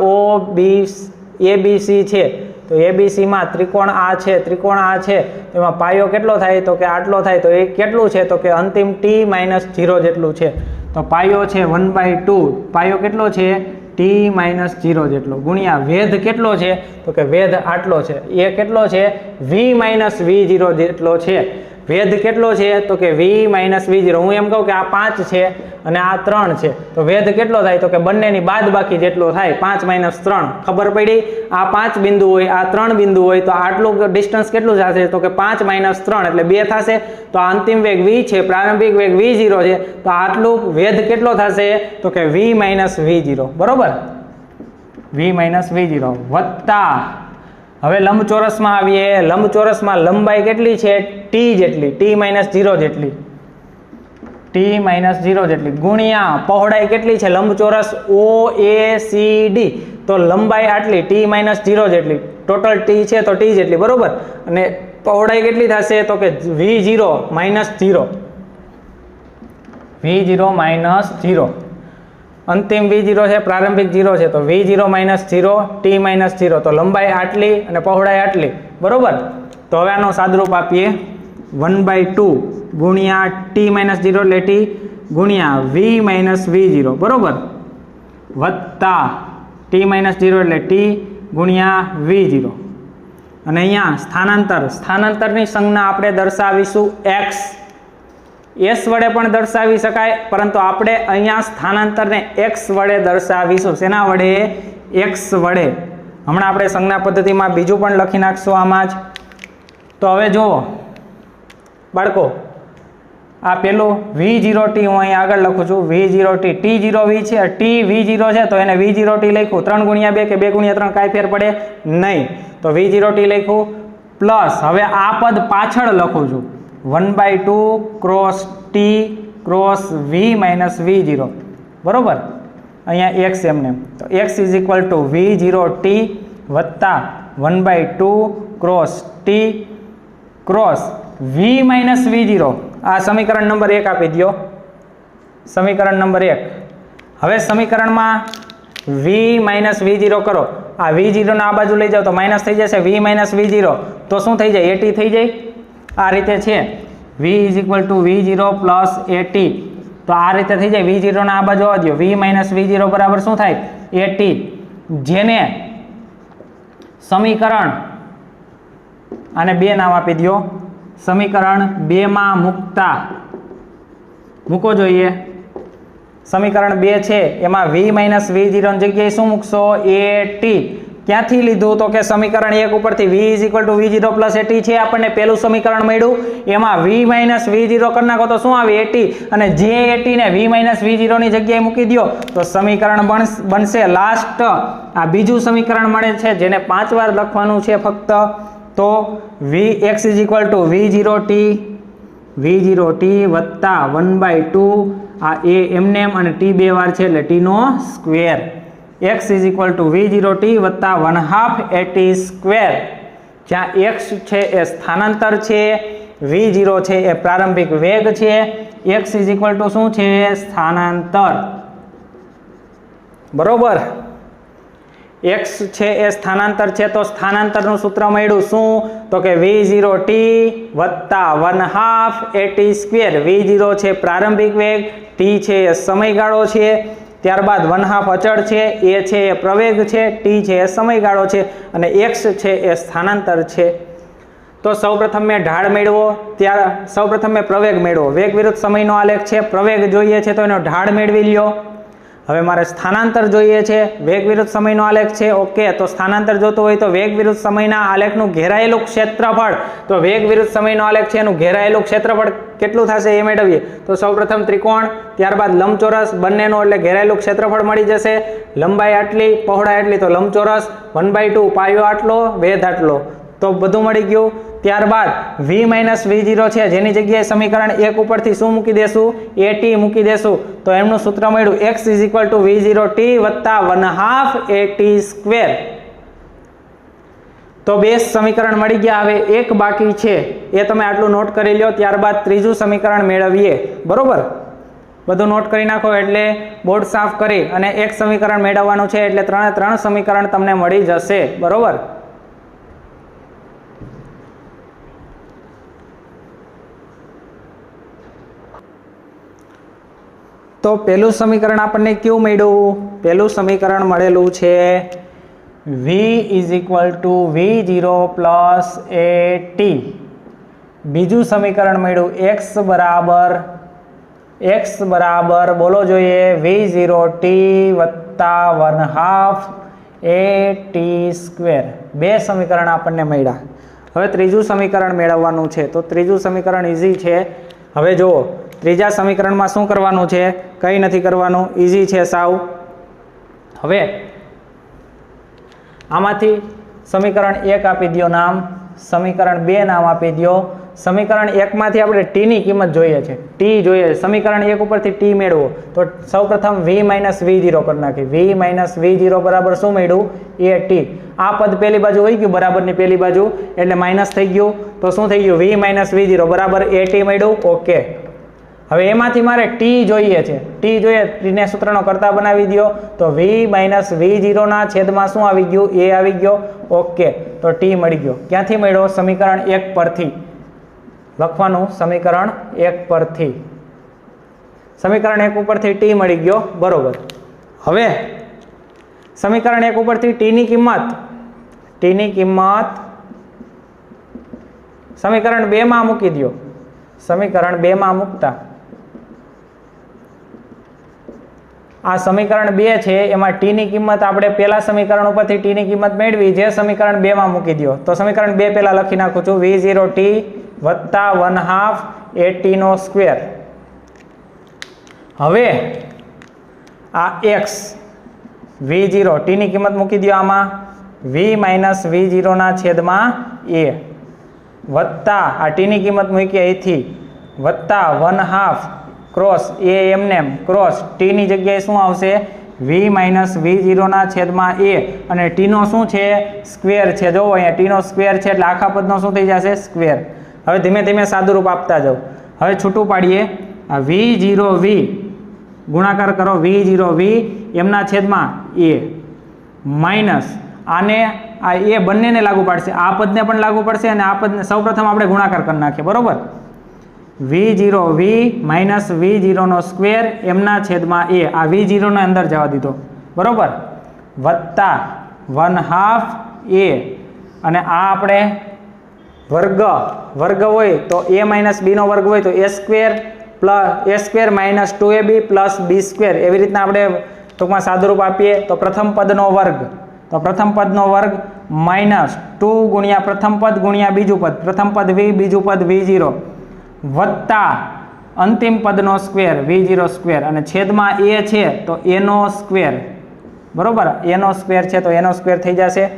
ABC છે, તો એબીસીમાં ત્રિકોણ આ છે, ત્રિકોણ આ છે, એમાં પાયો કેટલો થાય તો કે આટલો થાય. તો એ કેટલું છે તો કે અંતિમ t-0 જેટલું છે. તો પાયો છે 1/2, પાયો કેટલો છે t-0 જેટલો, ગુણ્યા વેધ કેટલો છે તો કે વેધ આટલો છે. એ કેટલો છે v-v0 જેટલો છે. વેધ કેટલો છે તો કે v-v0. હું એમ કહું કે આ 5 છે અને આ 3 છે, તો વેધ કેટલો થાય તો કે બંનેની બાદ બાકી જેટલો થાય, 5 - 3. ખબર પડી? આ 5 બિંદુ હોય, આ 3 બિંદુ હોય, તો આટલું ડિસ્ટન્સ કેટલું થશે તો કે 5 - 3 એટલે 2 થશે. તો આ અંતિમ વેગ v છે, પ્રારંભિક વેગ v0 છે, તો આટલું વેધ કેટલો થશે તો કે v-v0. બરોબર, v-v0 વત્તા. હવે લંબચોરસમાં આવીએ. લંબચોરસમાં લંબાઈ કેટલી છે t જેટલી, t-0 જેટલી, t-0 જેટલી, ગુણ્યા પહોળાઈ કેટલી છે લંબચોરસ OACD, તો લંબાઈ આટલી t-0 જેટલી, ટોટલ t છે તો t જેટલી. બરોબર, અને પહોળાઈ કેટલી થશે તો કે v0 - 0, v0 - 0. અંતિમ v0 છે, પ્રારંભિક 0 છે, તો v0 - 0 t-0. તો લંબાઈ આટલી અને પહોળાઈ આટલી. બરોબર, તો હવે આનો સાદરૂપ આપીએ. 1/2 ગુણ્યા t-0 એટલે t ગુણ્યા v-v0. બરોબર, વત્તા t-0 એટલે t ગુણ્યા v0. અને અહીંયા સ્થાનાંતર, સ્થાનાંતરની સંજ્ઞા આપણે દર્શાવીશું x. s વડે પણ દર્શાવી શકાય, પરંતુ આપણે અહીંયા સ્થાનાંતરને x વડે દર્શાવીશું. શેના વડે? x વડે. હમણાં આપણે સંજ્ઞા પદ્ધતિમાં બીજું પણ લખી નાખશું આમાં જ. તો હવે જુઓ બાળકો, આ પેલું v0t હું અહીં આગળ લખું છું, v0t, t0v છે, tv0 છે, તો એને v0t લખ્યું. 3 × 2 કે 2 × 3 કાંઈ ફેર પડે નહીં, તો v0t લખ્યું. પ્લસ હવે આ પદ પાછળ લખું છું, 1/2 ક્રોસ t ક્રોસ v-v0. બરોબર, અહીંયા x એમને, તો x = v0t વત્તા 1/2 ક્રોસ t ક્રોસ v-v0. આ સમીકરણ નંબર 1 આપી દો, સમીકરણ નંબર 1. હવે સમીકરણમાં v-v0 કરો. આ v0 ને આ બાજુ લઈ જાઓ તો માઇનસ થઈ જશે, v-v0 તો શું થઈ જાય? at થઈ જાય. આ રીતે છે, v = v0 + at. તો આ રીતે થઈ જાય, v0 ને આ બાજુ આવવા દો, v-v0 બરાબર શું થાય? at. જેને સમીકરણ, આને 2 નામ આપી દો, સમીકરણ 2 માં મૂકો જોઈએ. સમીકરણ 2 છે એમાં v-v0 ની જગ્યાએ શું મૂકશો? at. ક્યાંથી લીધું તો કે સમીકરણ 1 ઉપરથી v = v0 + at છે, આપણને પહેલું સમીકરણ મળ્યું, એમાં v-v0 કરી નાખો તો શું આવે? at. અને જે at ને v-v0 ની જગ્યાએ મૂકી દો તો સમીકરણ બનશે લાસ્ટ આ બીજું સમીકરણ મળે છે, જેને 5 વાર લખવાનું છે ફક્ત. તો x = v0t વત્તા 1/2, આ a એમને એમ અને t 2 વાર છે એટલે t નો સ્ક્વેર. x = v0t વત્તા 1/2 at². જ્યાં x છે એ સ્થાનાંતર છે, v0 છે એ પ્રારંભિક વેગ છે, x = શું છે? સ્થાનાંતર. બરોબર, x છે એ સ્થાનાંતર છે, તો સ્થાનાંતરનું સૂત્ર મળ્યું શું તો કે v0t વત્તા 1/2 at². v0 છે પ્રારંભિક વેગ, t છે એ સમયગાળો છે, ત્યારબાદ 1/2 અચળ છે, a છે એ પ્રવેગ છે, t છે એ સમયગાળો છે, અને x છે એ સ્થાનાંતર છે. તો સૌપ્રથમ મેં ઢાળ મેળવો, સૌપ્રથમ મેં પ્રવેગ મેળવો. વેગ વિરુદ્ધ સમયનો આલેખ છે, પ્રવેગ જોઈએ છે તો એનો ઢાળ મેળવી લ્યો. હવે મારે સ્થાનાંતર જોઈએ છે, વેગ વિરુદ્ધ સમયનો આલેખ છે. ઓકે, તો સ્થાનાંતર જોતું હોય તો વેગ વિરુદ્ધ સમયના આલેખનું ઘેરાયેલું ક્ષેત્રફળ, તો વેગ વિરુદ્ધ સમયનો આલેખ છે એનું ઘેરાયેલું ક્ષેત્રફળ કેટલું થશે એ મેળવીએ. તો સૌપ્રથમ ત્રિકોણ, ત્યારબાદ લંબચોરસ, બંનેનો એટલે ઘેરાયેલું ક્ષેત્રફળ મળી જશે. લંબાઈ આટલી, પહોળાઈ આટલી, તો લંબચોરસ 1/2, પાયો આટલો, વેધ આટલો, તો બધું મળી ગયું. ત્યારબાદ v-v0 છે, જેની જગ્યાએ સમીકરણ 1 ઉપરથી શું મૂકી દેશું? at મૂકી દેશું. તો એમનું સૂત્ર મળ્યું x = v0t વત્તા 1/2 at². તો 2 સમીકરણ મળી ગયા. હવે એક બાકી છે, એ તમે આટલું નોટ કરી લો, ત્યારબાદ ત્રીજું સમીકરણ મેળવીએ. બરોબર, બધું નોટ કરી નાખો એટલે બોર્ડ સાફ કરી અને એક સમીકરણ મેળવવાનું છે, એટલે 3 સમીકરણ તમને મળી જશે. બરોબર, તો પહેલું સમીકરણ આપણને કેવું મળ્યું? પહેલું સમીકરણ મળેલું છે v = v0 પ્લસ at. બીજું સમીકરણ મળ્યું x બરાબર બોલો જોઈએ v0t વત્તા 1/2 at². બે સમીકરણ આપણને મળ્યા. હવે ત્રીજું સમીકરણ મેળવવાનું છે. તો ત્રીજું સમીકરણ ઇઝી છે. હવે જુઓ ત્રીજા સમીકરણમાં શું કરવાનું છે? કંઈ નથી કરવાનું, ઇઝી છે સાવ. હવે આમાંથી સમીકરણ 1 આપી દો નામ, સમીકરણ 2 નામ આપી દો. સમીકરણ 1 માંથી આપણે t ની કિંમત જોઈએ છે, t જોઈએ. સમીકરણ 1 ઉપરથી t મેળવો તો સૌપ્રથમ v - v0 કરી નાખી. v - v0 બરાબર શું મળ્યું? at. આ પદ પેલી બાજુ વહી ગયું બરાબરની પેલી બાજુ એટલે માઇનસ થઈ ગયું. તો શું થઈ ગયું? v - v0 બરાબર at મળ્યું. ઓકે. હવે એમાંથી મારે t જોઈએ છે. t જોઈએ, t ને સૂત્રનો કરતા બનાવી દો. તો v - v0 ના છેદમાં શું આવી ગયું? a આવી ગયો. ઓકે. તો t મળી ગયો. ક્યાંથી મળ્યો? સમીકરણ 1 પરથી લખવાનું. સમીકરણ 1 પરથી, સમીકરણ 1 ઉપરથી t મળી ગયો. બરોબર. હવે સમીકરણ 1 ઉપરથી t ની કિંમત સમીકરણ 2 માં મૂકી દો. સમીકરણ 2 માં મૂકતા આ સમીકરણ 2 છે એમાં t ની કિંમત આપણે પહેલા સમીકરણ ઉપરથી t ની કિંમત મેળવી, જે સમીકરણ 2 માં મૂકી દો. તો સમીકરણ 2 પહેલા લખી નાખું છું, v0t વત્તા 1/2 at². હવે આ x v0 t ની કિંમત મૂકી દો આમાં, v - v0 ના છેદમાં a વત્તા આ t ની કિંમત મૂકી અહીંથી વત્તા 1/2 ક્રોસ a એમનેમ ક્રોસ t ની જગ્યાએ શું આવશે? v - v0 ના છેદમાં a અને t નો શું છે? સ્ક્વેર છે. જોવો અહીંયા t નો સ્ક્વેર છે એટલે આખા પદનો શું થઈ જશે? સ્ક્વેર. હવે ધીમે ધીમે સાદુરૂપ આપતા જાઓ. હવે છૂટું પાડીએ. આ v0v ગુણાકાર કરો, v0v એમના છેદમાં a માઇનસ આને આ એ બંનેને લાગુ પાડશે, આ પદને પણ લાગુ પડશે અને આ પદને સૌપ્રથમ આપણે ગુણાકાર કરી નાખીએ. બરોબર. v0v માઇનસ v0 નો સ્ક્વેર એમના છેદમાં a, આ v0 ને અંદર જવા દીધો. બરોબર. વત્તા 1/2 a અને આ આપણે વર્ગ હોય તો a - b નો વર્ગ હોય તો a² minus 2ab plus b². એવી રીતના આપણે ટૂંકમાં સાદુરૂપ આપીએ તો પ્રથમ પદનો વર્ગ, તો પ્રથમ પદનો વર્ગ માઇનસ 2 ગુણ્યા પ્રથમ પદ ગુણ્યા બીજું પદ, પ્રથમ પદ v બીજું પદ v0 વત્તા અંતિમ પદનો સ્ક્વેર v0² અને છેદમાં a છે તો a નો સ્ક્વેર. બરોબર. a નો સ્ક્વેર છે તો a નો સ્ક્વેર થઈ જશે.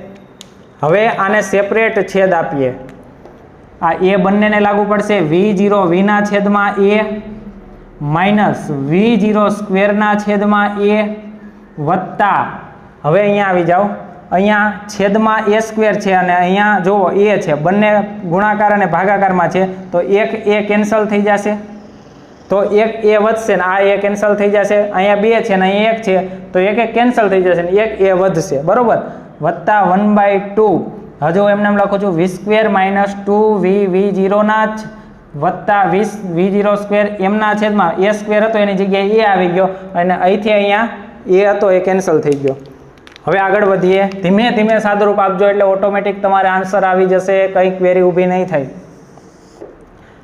હવે આને સેપરેટ છેદ આપીએ. આ a બંનેને લાગુ પડશે, v0v ના છેદમાં a માઇનસ v0² ના છેદમાં a વત્તા, હવે અહીંયા આવી જાઓ, અહીંયા છેદમાં a² છે અને અહીંયા જુઓ a છે, બંને ગુણાકાર અને ભાગાકારમાં છે તો એક a કેન્સલ થઈ જશે, તો એક a વધશે ને આ a કેન્સલ થઈ જશે. અહીંયા 2 છે ને અહીંયા 1 છે તો એક કેન્સલ થઈ જશે ને એક a વધશે. બરોબર. વત્તા 1/2, હજુ એમને લખું છું v² માઇનસ 2v0 ના વત્તા v0² એમના છેદમાં a² હતો એની જગ્યાએ a આવી ગયો અને અહીંથી અહીંયા a હતો એ કેન્સલ થઈ ગયો. હવે આગળ વધીએ. ધીમે ધીમે સાદુરૂપ આપજો એટલે ઓટોમેટિક તમારે આન્સર આવી જશે, કંઈ ક્વેરી ઊભી નહીં થાય.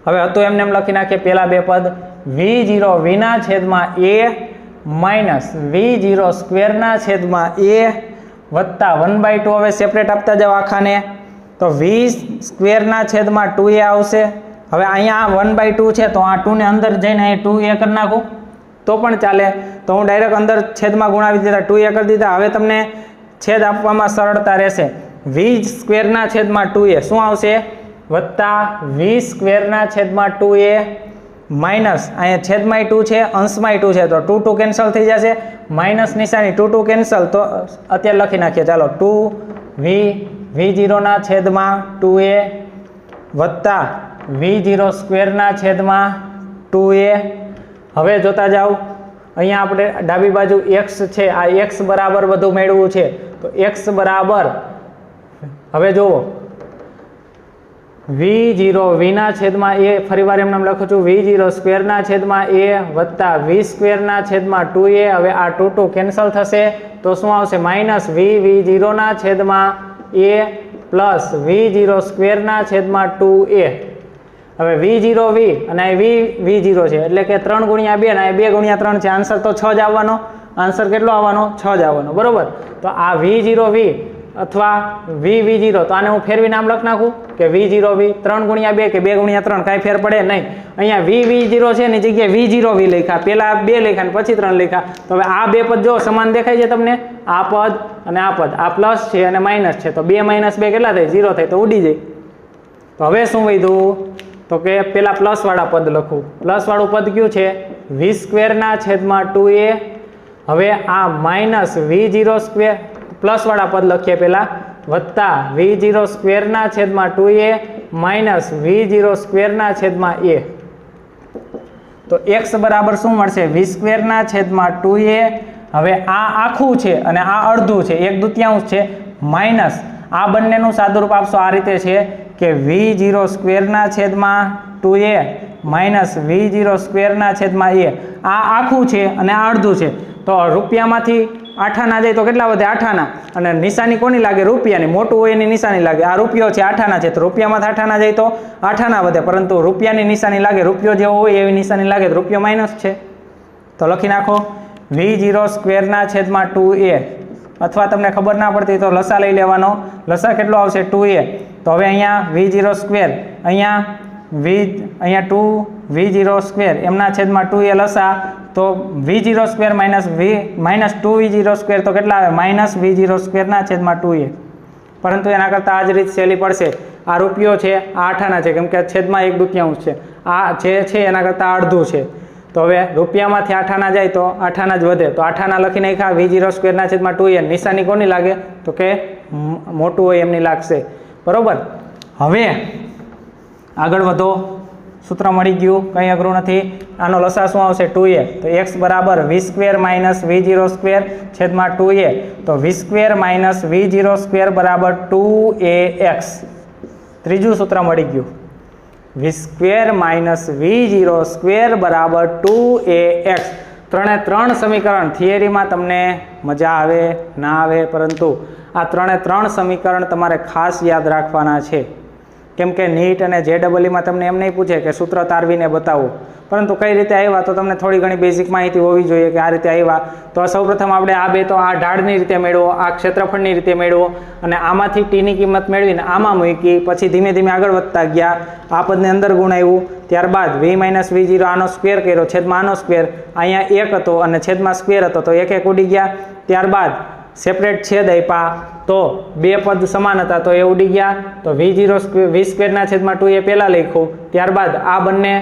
હવે હતું એમને એમ લખી નાખીએ પહેલા બે પદ, v0v ના છેદમાં a માઇનસ v0² ના છેદમાં a વત્તા 1/2. હવે સેપરેટ આપતા જાઓ આખાને તો v² ના છેદમાં 2a આવશે. હવે અહીંયા 1/2 છે તો આ 2 ને અંદર જઈને અહીં 2a કરી નાખું તો પણ ચાલે. તો હું ડાયરેક્ટ અંદર છેદમાં ગુણાવી દીધા, 2a કરી દીધા. હવે તમને છેદ આપવામાં સરળતા રહેશે. v² ના છેદમાં 2a શું આવશે? વત્તા v² ના છેદમાં 2a માઇનસ અહીંયા છેદમાં 2 છે, અંશમાં 2 છે તો 2 કેન્સલ થઈ જશે. માઇનસ નિશાની 2 કેન્સલ, તો અત્યારે લખી નાખીએ. ચાલો 2v0 ના છેદમાં 2a વત્તા v0² ના છેદમાં 2a. હવે જોતા જાઓ અહીંયા આપણે ડાબી બાજુ x છે, આ x બરાબર બધું મેળવવું છે તો x બરાબર, હવે જુઓ v0 v ના છેદમાં a, ફરીવાર એમ નામ લખું છું, v0 સ્ક્વેર ના છેદમાં a વત્તા v સ્ક્વેર ના છેદમાં 2a. હવે આ 2 કેન્સલ થશે તો શું આવશે? માઇનસ v0 ના છેદમાં a પ્લસ v0 સ્ક્વેર ના છેદમાં 2a. હવે v0 v અને આ v0 છે એટલે કે 3 ગુણ્યા 2 અને 2 ગુણ્યા 3 છે. આન્સર તો 6 જ આવવાનો. આન્સર કેટલો આવવાનો? 6 જ આવવાનો. બરોબર. તો આ v0 v અથવા v0, તો આને હું ફેરવી નામ લખ નાખું કે v0 v. 3 ગુણ્યા 2 કે 2 ગુણ્યા 3 કાંઈ ફેર પડે નહીં. અહીંયા v0 છે એની જગ્યાએ v0 v લખ્યા, પેલા 2 લખ્યા ને પછી 3 લખ્યા. તો હવે આ બે પદ જો સમાન દેખાય છે તમને, આ પદ અને આ પદ, આ પ્લસ છે અને માઇનસ છે, તો 2 - 2 કેટલા થાય? 0 થાય, તો ઉડી જાય. તો હવે શું વધ્યું? તો કે પેલા પ્લસ વાળા પદ લખું. પ્લસ વાળું પદ કયું છે? v સ્ક્વેર ના છેદમાં 2a. હવે આ માઇનસ v0 સ્ક્વેર પ્લસ વાળા પદ લખીએ પેલા, વત્તા v0 સ્ક્વેર ના છેદમાં 2a માઇનસ v0 સ્ક્વેર ના છેદમાં a. તો x બરાબર શું મળશે? v સ્ક્વેર ના છેદમાં 2a. હવે આ આખું છે અને આ અડધું છે, 1/2 છે, માઇનસ આ બંનેનું સાદુરૂપ આપશો આ રીતે છે કે v0 સ્ક્વેર ના છેદમાં 2a માઇનસ v0 સ્ક્વેર ના છેદમાં a. આ આખું છે અને આ અડધું છે, તો રૂપિયામાંથી આઠાના જાય તો કેટલા વધે? આઠાના. અને નિશાની કોની લાગે? રૂપિયાની. મોટું હોય એની નિશાની લાગે. આ રૂપિયો છે, આઠાના છે, તો રૂપિયામાંથી આઠાના જાય તો આઠાના વધે, પરંતુ રૂપિયાની નિશાની લાગે, રૂપિયો જેવો હોય એવી નિશાની લાગે, તો રૂપિયો માઇનસ છે. તો લખી નાખો v0 સ્ક્વેર ના છેદમાં 2a. અથવા તમને ખબર ના પડતી તો લસા લઈ લેવાનો. લસા કેટલો આવશે? 2a. તો હવે અહીંયા v0 સ્ક્વેર, અહીંયા 2 v0 સ્ક્વેર એમના છેદમાં 2a લસા, તો v0 square minus 2v0 square તો કેટલા આવે? માઇનસ v0 સ્ક્વેર ના છેદમાં 2a. પરંતુ એના કરતાં આ જ રીત સહેલી પડશે. આ રૂપિયો છે, આ આઠાના છે, કેમ કે છેદમાં 1/2 છે, આ જે છે એના કરતાં અડધું છે. તો હવે રૂપિયામાંથી આઠાના જાય તો આઠાના જ વધે, તો આઠાના લખી નાખ્યા. v0 સ્ક્વેર ના છેદમાં 2a. નિશાની કોની લાગે? તો કે મોટું હોય એમની લાગશે. બરોબર. હવે આગળ વધો. સૂત્ર મળી ગયું, કંઈ અઘરું નથી. આનો લસા શું આવશે? 2a. તો x બરાબર v square minus v0 square છેદમાં 2a. તો v square minus v0 square બરાબર 2ax. ત્રીજું સૂત્ર મળી ગયું, v square minus v0 square બરાબર 2ax. 3 સમીકરણ થિયરીમાં તમને મજા આવે ના આવે, પરંતુ આ 3 સમીકરણ તમારે ખાસ યાદ રાખવાના છે. કેમ કે નીટ અને JEE તમને એમ નહીં પૂછે કે સૂત્ર તારવીને બતાવો, પરંતુ કઈ રીતે આવ્યા તો તમને થોડી ઘણી બેઝિક માહિતી હોવી જોઈએ કે આ રીતે આવ્યા. તો સૌપ્રથમ આપણે આ બે તો આ ઢાળની રીતે મેળવો, આ ક્ષેત્રફળની રીતે મેળવો, અને આમાંથી ટીની કિંમત મેળવીને આમાં મૂકી, પછી ધીમે ધીમે આગળ વધતા ગયા. આ પદને અંદર ગુણાવ્યું, ત્યારબાદ v - v0 આનો સ્ક્વેર કર્યો, છેદમાં આનો સ્ક્વેર, અહીંયા 1 હતો અને છેદમાં સ્ક્વેર હતો, તો 1 1 ઉડી ગયા. ત્યારબાદ સેપરેટ છેદ આપ્યા, તો બે પદ સમાન હતા તો એ ઉડી ગયા. તો v સ્ક્વેર ના છેદમાં 2a પહેલા લખ્યું, ત્યારબાદ આ બંને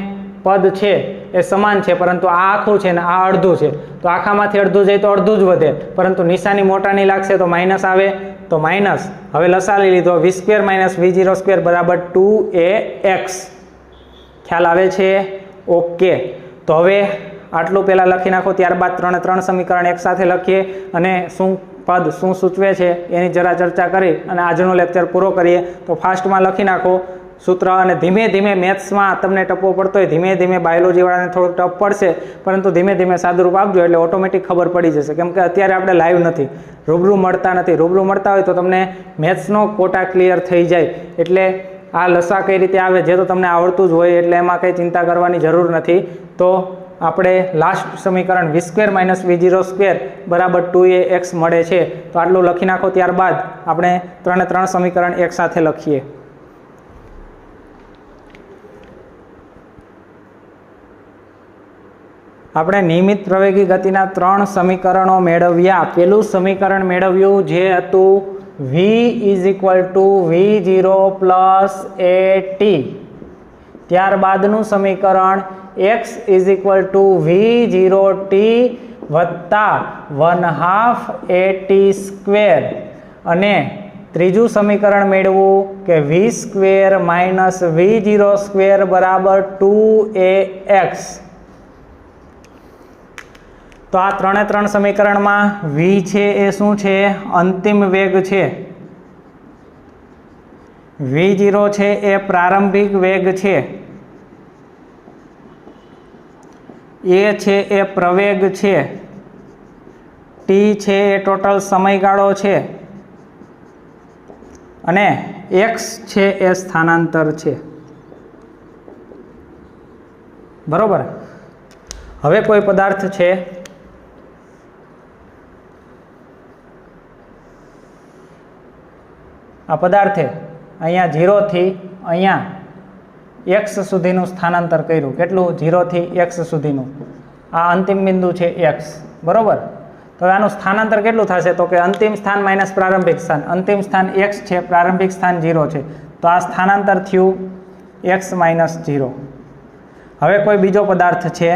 પદ છે એ સમાન છે, પરંતુ આ આખું છે ને આ અડધું છે, તો આખામાંથી અડધું જાય તો અડધું જ વધે, પરંતુ નિશાની મોટાની લાગશે તો માઇનસ આવે, તો માઇનસ. હવે લસા લઈ લીધો, v square minus v0 square બરાબર 2ax. ખ્યાલ આવે છે? ઓકે. તો હવે આટલું પહેલાં લખી નાખો, ત્યારબાદ 3 સમીકરણ એક સાથે લખીએ અને પદ શું સૂચવે છે એની જરા ચર્ચા કરી અને આજનો લેક્ચર પૂરો કરીએ. તો ફાસ્ટમાં લખી નાખો સૂત્ર, અને ધીમે ધીમે મેથ્સમાં તમને ટપ્પો પડતો હોય, ધીમે ધીમે બાયોલોજીવાળાને થોડું ટફ પડશે, પરંતુ ધીમે ધીમે સાદુરૂપ આપજો એટલે ઓટોમેટિક ખબર પડી જશે. કેમ કે અત્યારે આપણે લાઈવ નથી, રૂબરૂ મળતા નથી. રૂબરૂ મળતા હોય તો તમને મેથ્સનો કોટા ક્લિયર થઈ જાય. એટલે આ લસા કઈ રીતે આવે જે તો તમને આવડતું જ હોય, એટલે એમાં કંઈ ચિંતા કરવાની જરૂર નથી. તો આપણે લાસ્ટ સમીકરણ v square minus v0 square બરાબર 2ax મળે છે. તો આટલું લખી નાખો, ત્યારબાદ આપણે 3 સમીકરણ એક સાથે લખીએ. આપણે નિયમિત પ્રવેગી ગતિના 3 સમીકરણો મેળવ્યા. પેલું સમીકરણ મેળવ્યું જે હતું v v0 પ્લસ at. ત્યારબાદનું સમીકરણ x v0t વત્તા 1/2 at સ્ક્વેર, અને ત્રીજું સમીકરણ મેળવવું કે v square minus v0 square બરાબર 2ax. તો આ 3 સમીકરણમાં v છે એ શું છે? અંતિમ વેગ છે. v0 છે એ પ્રારંભિક વેગ છે, a છે એ પ્રવેગ છે, t છે એ ટોટલ સમયગાળો છે અને x છે એ સ્થાનાંતર છે. બરોબર. હવે કોઈ પદાર્થ છે આ પદાર્થે અહીંયા 0 થી અહીંયા x સુધીનું સ્થાનાંતર કર્યું. કેટલું? 0 થી x સુધીનું. આ અંતિમ બિંદુ છે x. બરોબર. તો આનું સ્થાનાંતર કેટલું થશે? તો કે અંતિમ સ્થાન માઇનસ પ્રારંભિક સ્થાન. અંતિમ સ્થાન x છે, પ્રારંભિક સ્થાન 0 છે, તો આ સ્થાનાંતર થયું x માઇનસ 0. હવે કોઈ બીજો પદાર્થ છે,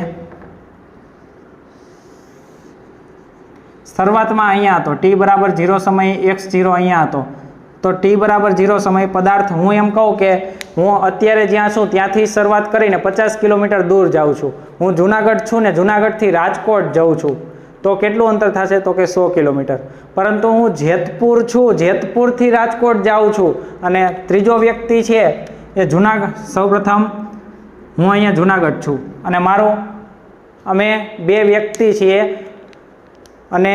શરૂઆતમાં અહીંયા હતો t બરાબર 0 સમયે x0 અહીંયા હતો, તો t બરાબર 0 સમયે પદાર્થ, હું એમ કહું કે હું અત્યારે જ્યાં છું ત્યાંથી શરૂઆત કરીને 50 કિલોમીટર દૂર જાઉં છું. હું જુનાગઢ છું ને જુનાગઢથી રાજકોટ જાઉં છું, તો કેટલું અંતર થશે? તો કે 100 કિલોમીટર. પરંતુ હું જેતપુર છું, જેતપુરથી રાજકોટ જાઉં છું અને ત્રીજો વ્યક્તિ છે એ જુનાગઢ, સૌપ્રથમ હું અહીંયા જુનાગઢ છું અને અમે બે વ્યક્તિ છીએ અને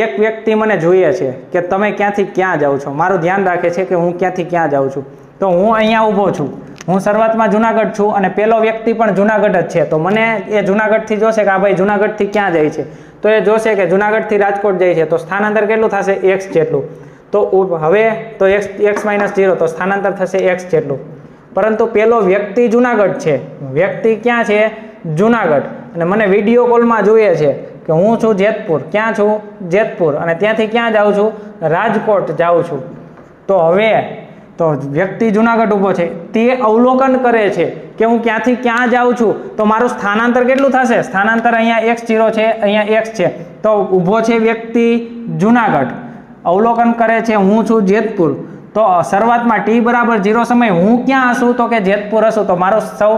એક વ્યક્તિ મને જોઈએ છે કે તમે ક્યાંથી ક્યાં જાઓ છો, મારું ધ્યાન રાખે છે કે હું ક્યાંથી ક્યાં જાઉં છું. તો હું અહીંયા ઊભો છું, હું શરૂઆતમાં જુનાગઢ છું અને પેલો વ્યક્તિ પણ જુનાગઢ જ છે, તો મને એ જુનાગઢથી જોશે કે આ ભાઈ જુનાગઢથી ક્યાં જાય છે, તો એ જોશે કે જુનાગઢથી રાજકોટ જાય છે, તો સ્થાનાંતર કેટલું થશે? x જેટલું. તો હવે તો x માઇનસ 0, તો સ્થાનાંતર થશે x જેટલું. પરંતુ પેલો વ્યક્તિ જુનાગઢ છે, વ્યક્તિ ક્યાં છે? જુનાગઢ. અને મને વિડીયો કોલમાં જોઈએ છે કે હું છું જેતપુર. ક્યાં છું? જેતપુર. અને ત્યાંથી ક્યાં જાઉં છું? રાજકોટ જાઉં છું. તો હવે તો વ્યક્તિ જુનાગઢ ઊભો છે, તે અવલોકન કરે છે કે હું ક્યાંથી ક્યાં જાઉં છું, તો મારું સ્થાનાંતર કેટલું થશે? સ્થાનાંતર અહીંયા x0 છે, અહીંયા x છે, તો ઊભો છે વ્યક્તિ જુનાગઢ, અવલોકન કરે છે હું છું જેતપુર. તો શરૂઆતમાં t બરાબર 0 સમયે હું ક્યાં હશું? તો કે જેતપુર હશું. તો મારું સૌ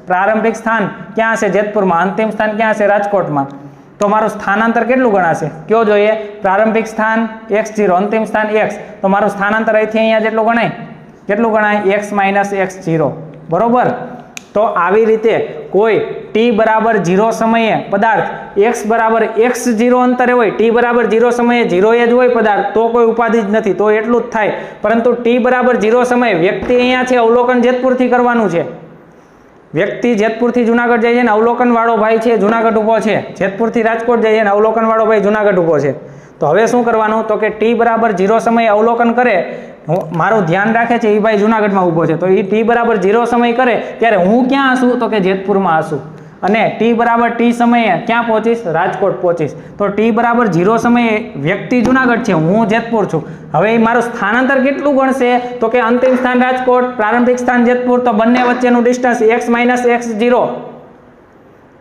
પ્રારંભિક સ્થાન ક્યાં હશે? જેતપુરમાં. અંતિમ સ્થાન ક્યાં હશે? રાજકોટમાં. તો મારું સ્થાનાંતર કેટલું ગણાશે? કયો જોઈએ? પ્રારંભિક સ્થાન x0, અંતિમ સ્થાન x. તો મારું સ્થાનાંતર અહીંથી અહીંયા જેટલું ગણાય? કેટલું ગણાય? x minus x0. બરોબર. તો આવી રીતે કોઈ t બરાબર 0 સમયે પદાર્થ x બરાબર x0 અંતરે હોય, t બરાબર 0 સમયે 0 જ હોય પદાર્થ, તો કોઈ ઉપાધિ જ નથી, તો એટલું જ થાય. પરંતુ t બરાબર 0 સમયે વ્યક્તિ અહીંયા છે, અવલોકન જેતપુરથી કરવાનું છે. વ્યક્તિ જેતપુરથી જુનાગઢ જાય છે ને અવલોકન વાળો ભાઈ છે જુનાગઢ ઊભો છે, જેતપુરથી રાજકોટ જાય છે ને અવલોકન વાળો ભાઈ જુનાગઢ ઊભો છે. તો હવે શું કરવાનું? તો કે t બરાબર 0 સમયે અવલોકન કરે, મારું ધ્યાન રાખે છે એ ભાઈ જુનાગઢમાં ઊભો છે, તો એ t બરાબર 0 સમય કરે ત્યારે હું ક્યાં હશું? તો કે જેતપુરમાં હશું. અને t બરાબર t સમયે ક્યાં પહોંચીશ? રાજકોટ પહોંચીશ. તો t બરાબર 0 સમયે વ્યક્તિ જુનાગઢ છે, હું જેતપુર છું. હવે મારું સ્થાનાંતર કેટલું ગણશે? તો કે અંતિમ સ્થાન રાજકોટ, પ્રારંભિક સ્થાન જેતપુર, તો બંને વચ્ચેનું ડિસ્ટન્સ x માઇનસ x0.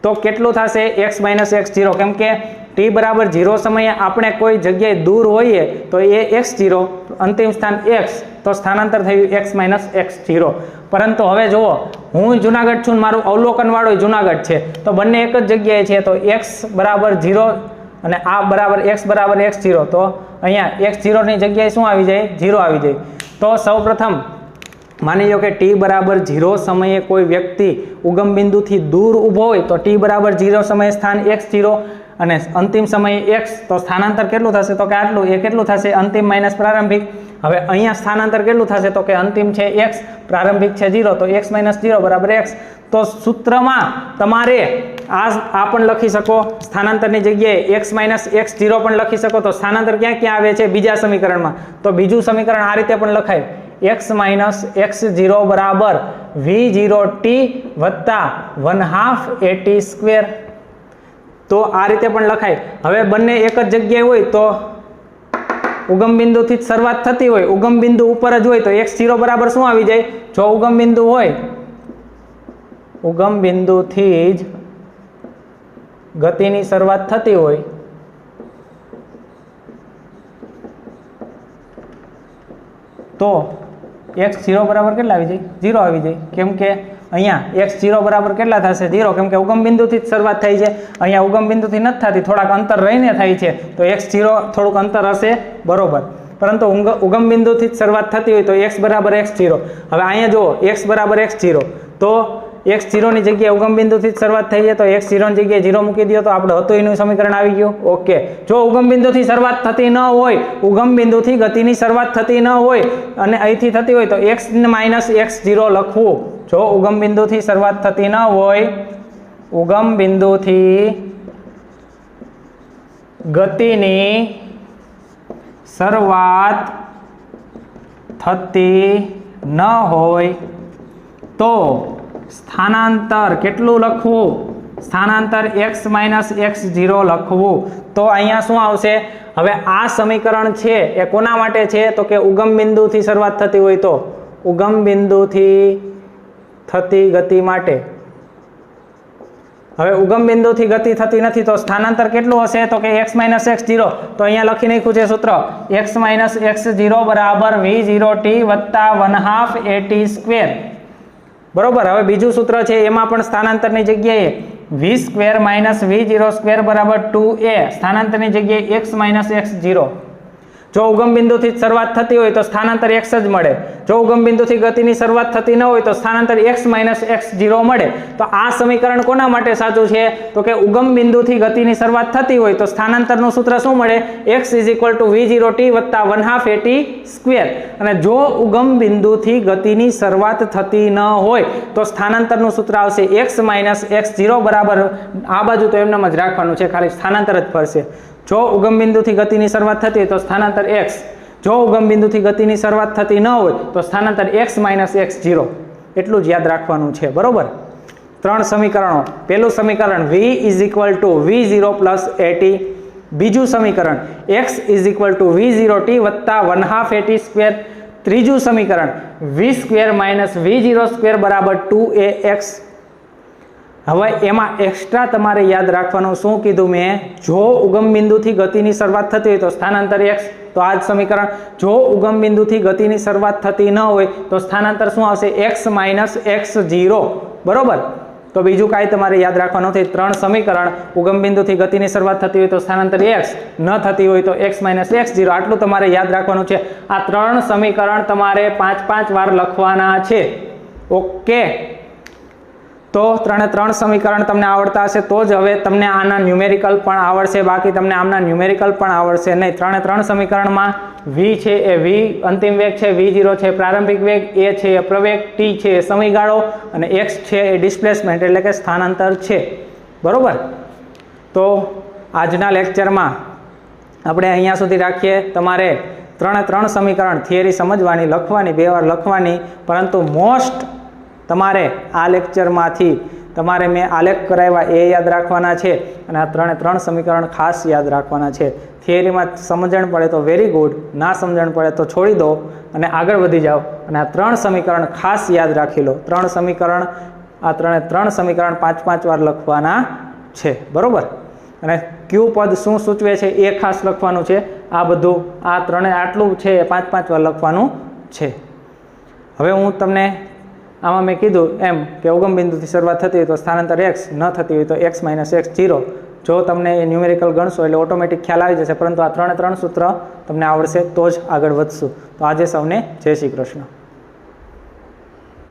તો કેટલું થશે? x minus x0. કેમ કે t બરાબર 0 સમયે આપણે કોઈ જગ્યાએ દૂર હોઈએ તો એ x0, અંતિમ સ્થાન x, તો સ્થાનાંતર થયું x માઇનસ x0. પરંતુ હવે જુઓ, હું જુનાગઢ છું, મારું અવલોકન વાળો જુનાગઢ છે, તો બંને એક જ જગ્યાએ છે, તો x બરાબર 0 અને આ બરાબર x બરાબર x0. તો અહીંયા x0 ની જગ્યાએ શું આવી જાય? 0 આવી જાય. તો સૌપ્રથમ માની લો કે t બરાબર 0 સમયે કોઈ વ્યક્તિ ઉગમ બિંદુથી દૂર ઊભો હોય, તો t બરાબર 0 સમયે સ્થાન x0 અને અંતિમ સમયે x, તો સ્થાનાંતર કેટલું થશે? તો કે આટલું. એ કેટલું થશે? અંતિમ માઇનસ પ્રારંભિક. હવે અહીંયા સ્થાનાંતર કેટલું થશે? તો કે અંતિમ છે x, પ્રારંભિક છે 0, તો x માઇનસ 0 બરાબર x. તો સૂત્રમાં તમારે આ પણ લખી શકો, સ્થાનાંતરની જગ્યાએ x માઇનસ x0 પણ લખી શકો. તો સ્થાનાંતર ક્યાં ક્યાં આવે છે? બીજા સમીકરણમાં. તો બીજું સમીકરણ આ રીતે પણ લખાય, x માઇનસ x0 બરાબર v0t વત્તા 1/2 at સ્ક્વેર. તો આ રીતે પણ લખાય. હવે બંને એક જ જગ્યાએ હોય તો ઉગમ બિંદુથી જ શરૂઆત થતી હોય, ઉગમ બિંદુ ઉપર જ હોય, તો x0 બરાબર શું આવી જાય? જો ઉગમ બિંદુ હોય, ઉગમ બિંદુથી જ ગતિની શરૂઆત થતી હોય તો x0 બરાબર કેટલા આવી જાય? 0 આવી જાય. કેમ કે અહીંયા x0 બરાબર કેટલા થશે? 0. કેમ કે ઉગમ બિંદુથી જ શરૂઆત થાય છે, અહીંયા ઉગમ બિંદુથી નથી થતી, થોડાક અંતર રહીને થાય છે, તો x0 થોડુંક અંતર હશે. બરોબર. પરંતુ ઉગમ બિંદુથી જ શરૂઆત થતી હોય તો x બરાબર x0. હવે અહીંયા જુઓ x બરાબર x0 તો x0 ની જગ્યાએ ઉગમ બિંદુથી જ શરૂઆત થઈ છે તો x0 ની જગ્યાએ 0 મૂકી દો તો આપણે હતું એનું સમીકરણ આવી ગયું. ઓકે, જો ઉગમ બિંદુથી શરૂઆત થતી ન હોય, ઉગમ બિંદુથી ગતિની શરૂઆત થતી ન હોય અને અહીંથી થતી હોય તો x - x0 લખવું. જો ઉગમ બિંદુથી શરૂઆત થતી ન હોય, ઉગમ બિંદુથી ગતિની શરૂઆત થતી ન હોય તો સ્થાનાંતર કેટલું લખવું? સ્થાનાંતર x - x0 લખવું. તો અહીંયા શું આવશે? હવે આ સમીકરણ છે એ કોના માટે છે? તો કે ઉગમ બિંદુથી શરૂઆત થતી હોય તો ઉગમ બિંદુથી થતી ગતિ માટે. હવે ઉગમ બિંદુથી ગતિ થતી નથી તો સ્થાનાંતર કેટલું હશે? તો કે x - x0. તો અહીંયા લખી નાખ્યું છે સૂત્ર x - x0 બરાબર v0t વત્તા 1/2 at². બરોબર. હવે બીજું સૂત્ર છે એમાં પણ સ્થાનાંતરની જગ્યાએ v² - v0² બરાબર 2a. સ્થાનાંતરની જગ્યાએ x - x0. જો ઉગમ બિંદુથી શરૂઆત થતી હોય તો સ્થાનાંતર x જ મળે. જો ઉગમ બિંદુથી ગતિની શરૂઆત થતી ન હોય તો સ્થાનાંતર x - x0 મળે. તો આ સમીકરણ કોના માટે સાચું છે? તો કે ઉગમ બિંદુથી ગતિની શરૂઆત થતી હોય તો સ્થાનાંતરનું સૂત્ર શું મળે? x = v0t વત્તા 1/2 at². અને જો ઉગમ બિંદુથી ગતિની શરૂઆત થતી ન હોય તો સ્થાનાંતરનું સૂત્ર આવશે x - x0 બરાબર, આ બાજુ તો એમનેમ જ રાખવાનું છે, ખાલી સ્થાનાંતર જ ફરશે. જો ઉગમ બિંદુથી ગતિની શરૂઆત થતી હોય તો સ્થાનાંતર x. જો ઉગમ બિંદુથી ગતિની શરૂઆત થતી ન હોય તો સ્થાનાંતર x - x0. એટલું જ યાદ રાખવાનું છે. બરોબર. 3 સમીકરણો. પહેલું સમીકરણ v = v0 + at. બીજું સમીકરણ x = v0t વત્તા 1/2 at². ત્રીજું સમીકરણ v² - v0² બરાબર 2ax. હવે એમાં એક્સ્ટ્રા તમારે યાદ રાખવાનું શું કીધું મેં? જો ઉગમ બિંદુથી ગતિની શરૂઆત થતી હોય તો સ્થાનાંતર x. તો આ જ સમીકરણ. જો ઉગમ બિંદુથી ગતિની શરૂઆત થતી ન હોય તો સ્થાનાંતર શું આવશે? x - x0. બરોબર. તો બીજું કાંઈ તમારે યાદ રાખવાનું નથી. 3 સમીકરણ. ઉગમ બિંદુથી ગતિની શરૂઆત થતી હોય તો સ્થાનાંતર x, ન થતી હોય તો x - x0. આટલું તમારે યાદ રાખવાનું છે. આ 3 સમીકરણ તમારે 5 વાર લખવાના છે. ઓકે. તો 3 સમીકરણ તમને આવડતા હશે તો જ હવે તમને આના ન્યુમેરિકલ પણ આવડશે. બાકી તમને આમના ન્યુમેરિકલ પણ આવડશે નહીં. 3 સમીકરણમાં v છે એ v અંતિમ વેગ છે, v0 છે પ્રારંભિક વેગ, a છે એ પ્રવેગ, t છે એ સમયગાળો અને x છે એ ડિસ્પ્લેસમેન્ટ એટલે કે સ્થાનાંતર છે. બરોબર. તો આજના લેક્ચરમાં આપણે અહીંયા સુધી રાખીએ. તમારે 3 સમીકરણ થિયરી સમજવાની, લખવાની, 2 વાર લખવાની, પરંતુ મોસ્ટ તમારે આ લેક્ચરમાંથી તમારે મેં આલેખ કરાવ્યા એ યાદ રાખવાના છે અને આ 3 સમીકરણ ખાસ યાદ રાખવાના છે. થિયરીમાં સમજણ પડે તો વેરી ગુડ, ના સમજણ પડે તો છોડી દો અને આગળ વધી જાઓ. અને આ 3 સમીકરણ ખાસ યાદ રાખી લો. 3 સમીકરણ 5 વાર લખવાના છે. બરોબર. અને ક્યુ પદ શું સૂચવે છે એ ખાસ લખવાનું છે. આ બધું આટલું છે એ 5 વાર લખવાનું છે. હવે હું તમને આમાં મેં કીધું એમ કે ઉગમ બિંદુથી શરૂઆત થતી હોય તો સ્થાનાંતર x, ન થતી હોય તો x - x0. જો તમને એ ન્યુમેરિકલ ગણશો એટલે ઓટોમેટિક ખ્યાલ આવી જશે. પરંતુ આ 3 સૂત્ર તમને આવડશે તો જ આગળ વધશું. તો આજે સૌને જય શ્રી કૃષ્ણ.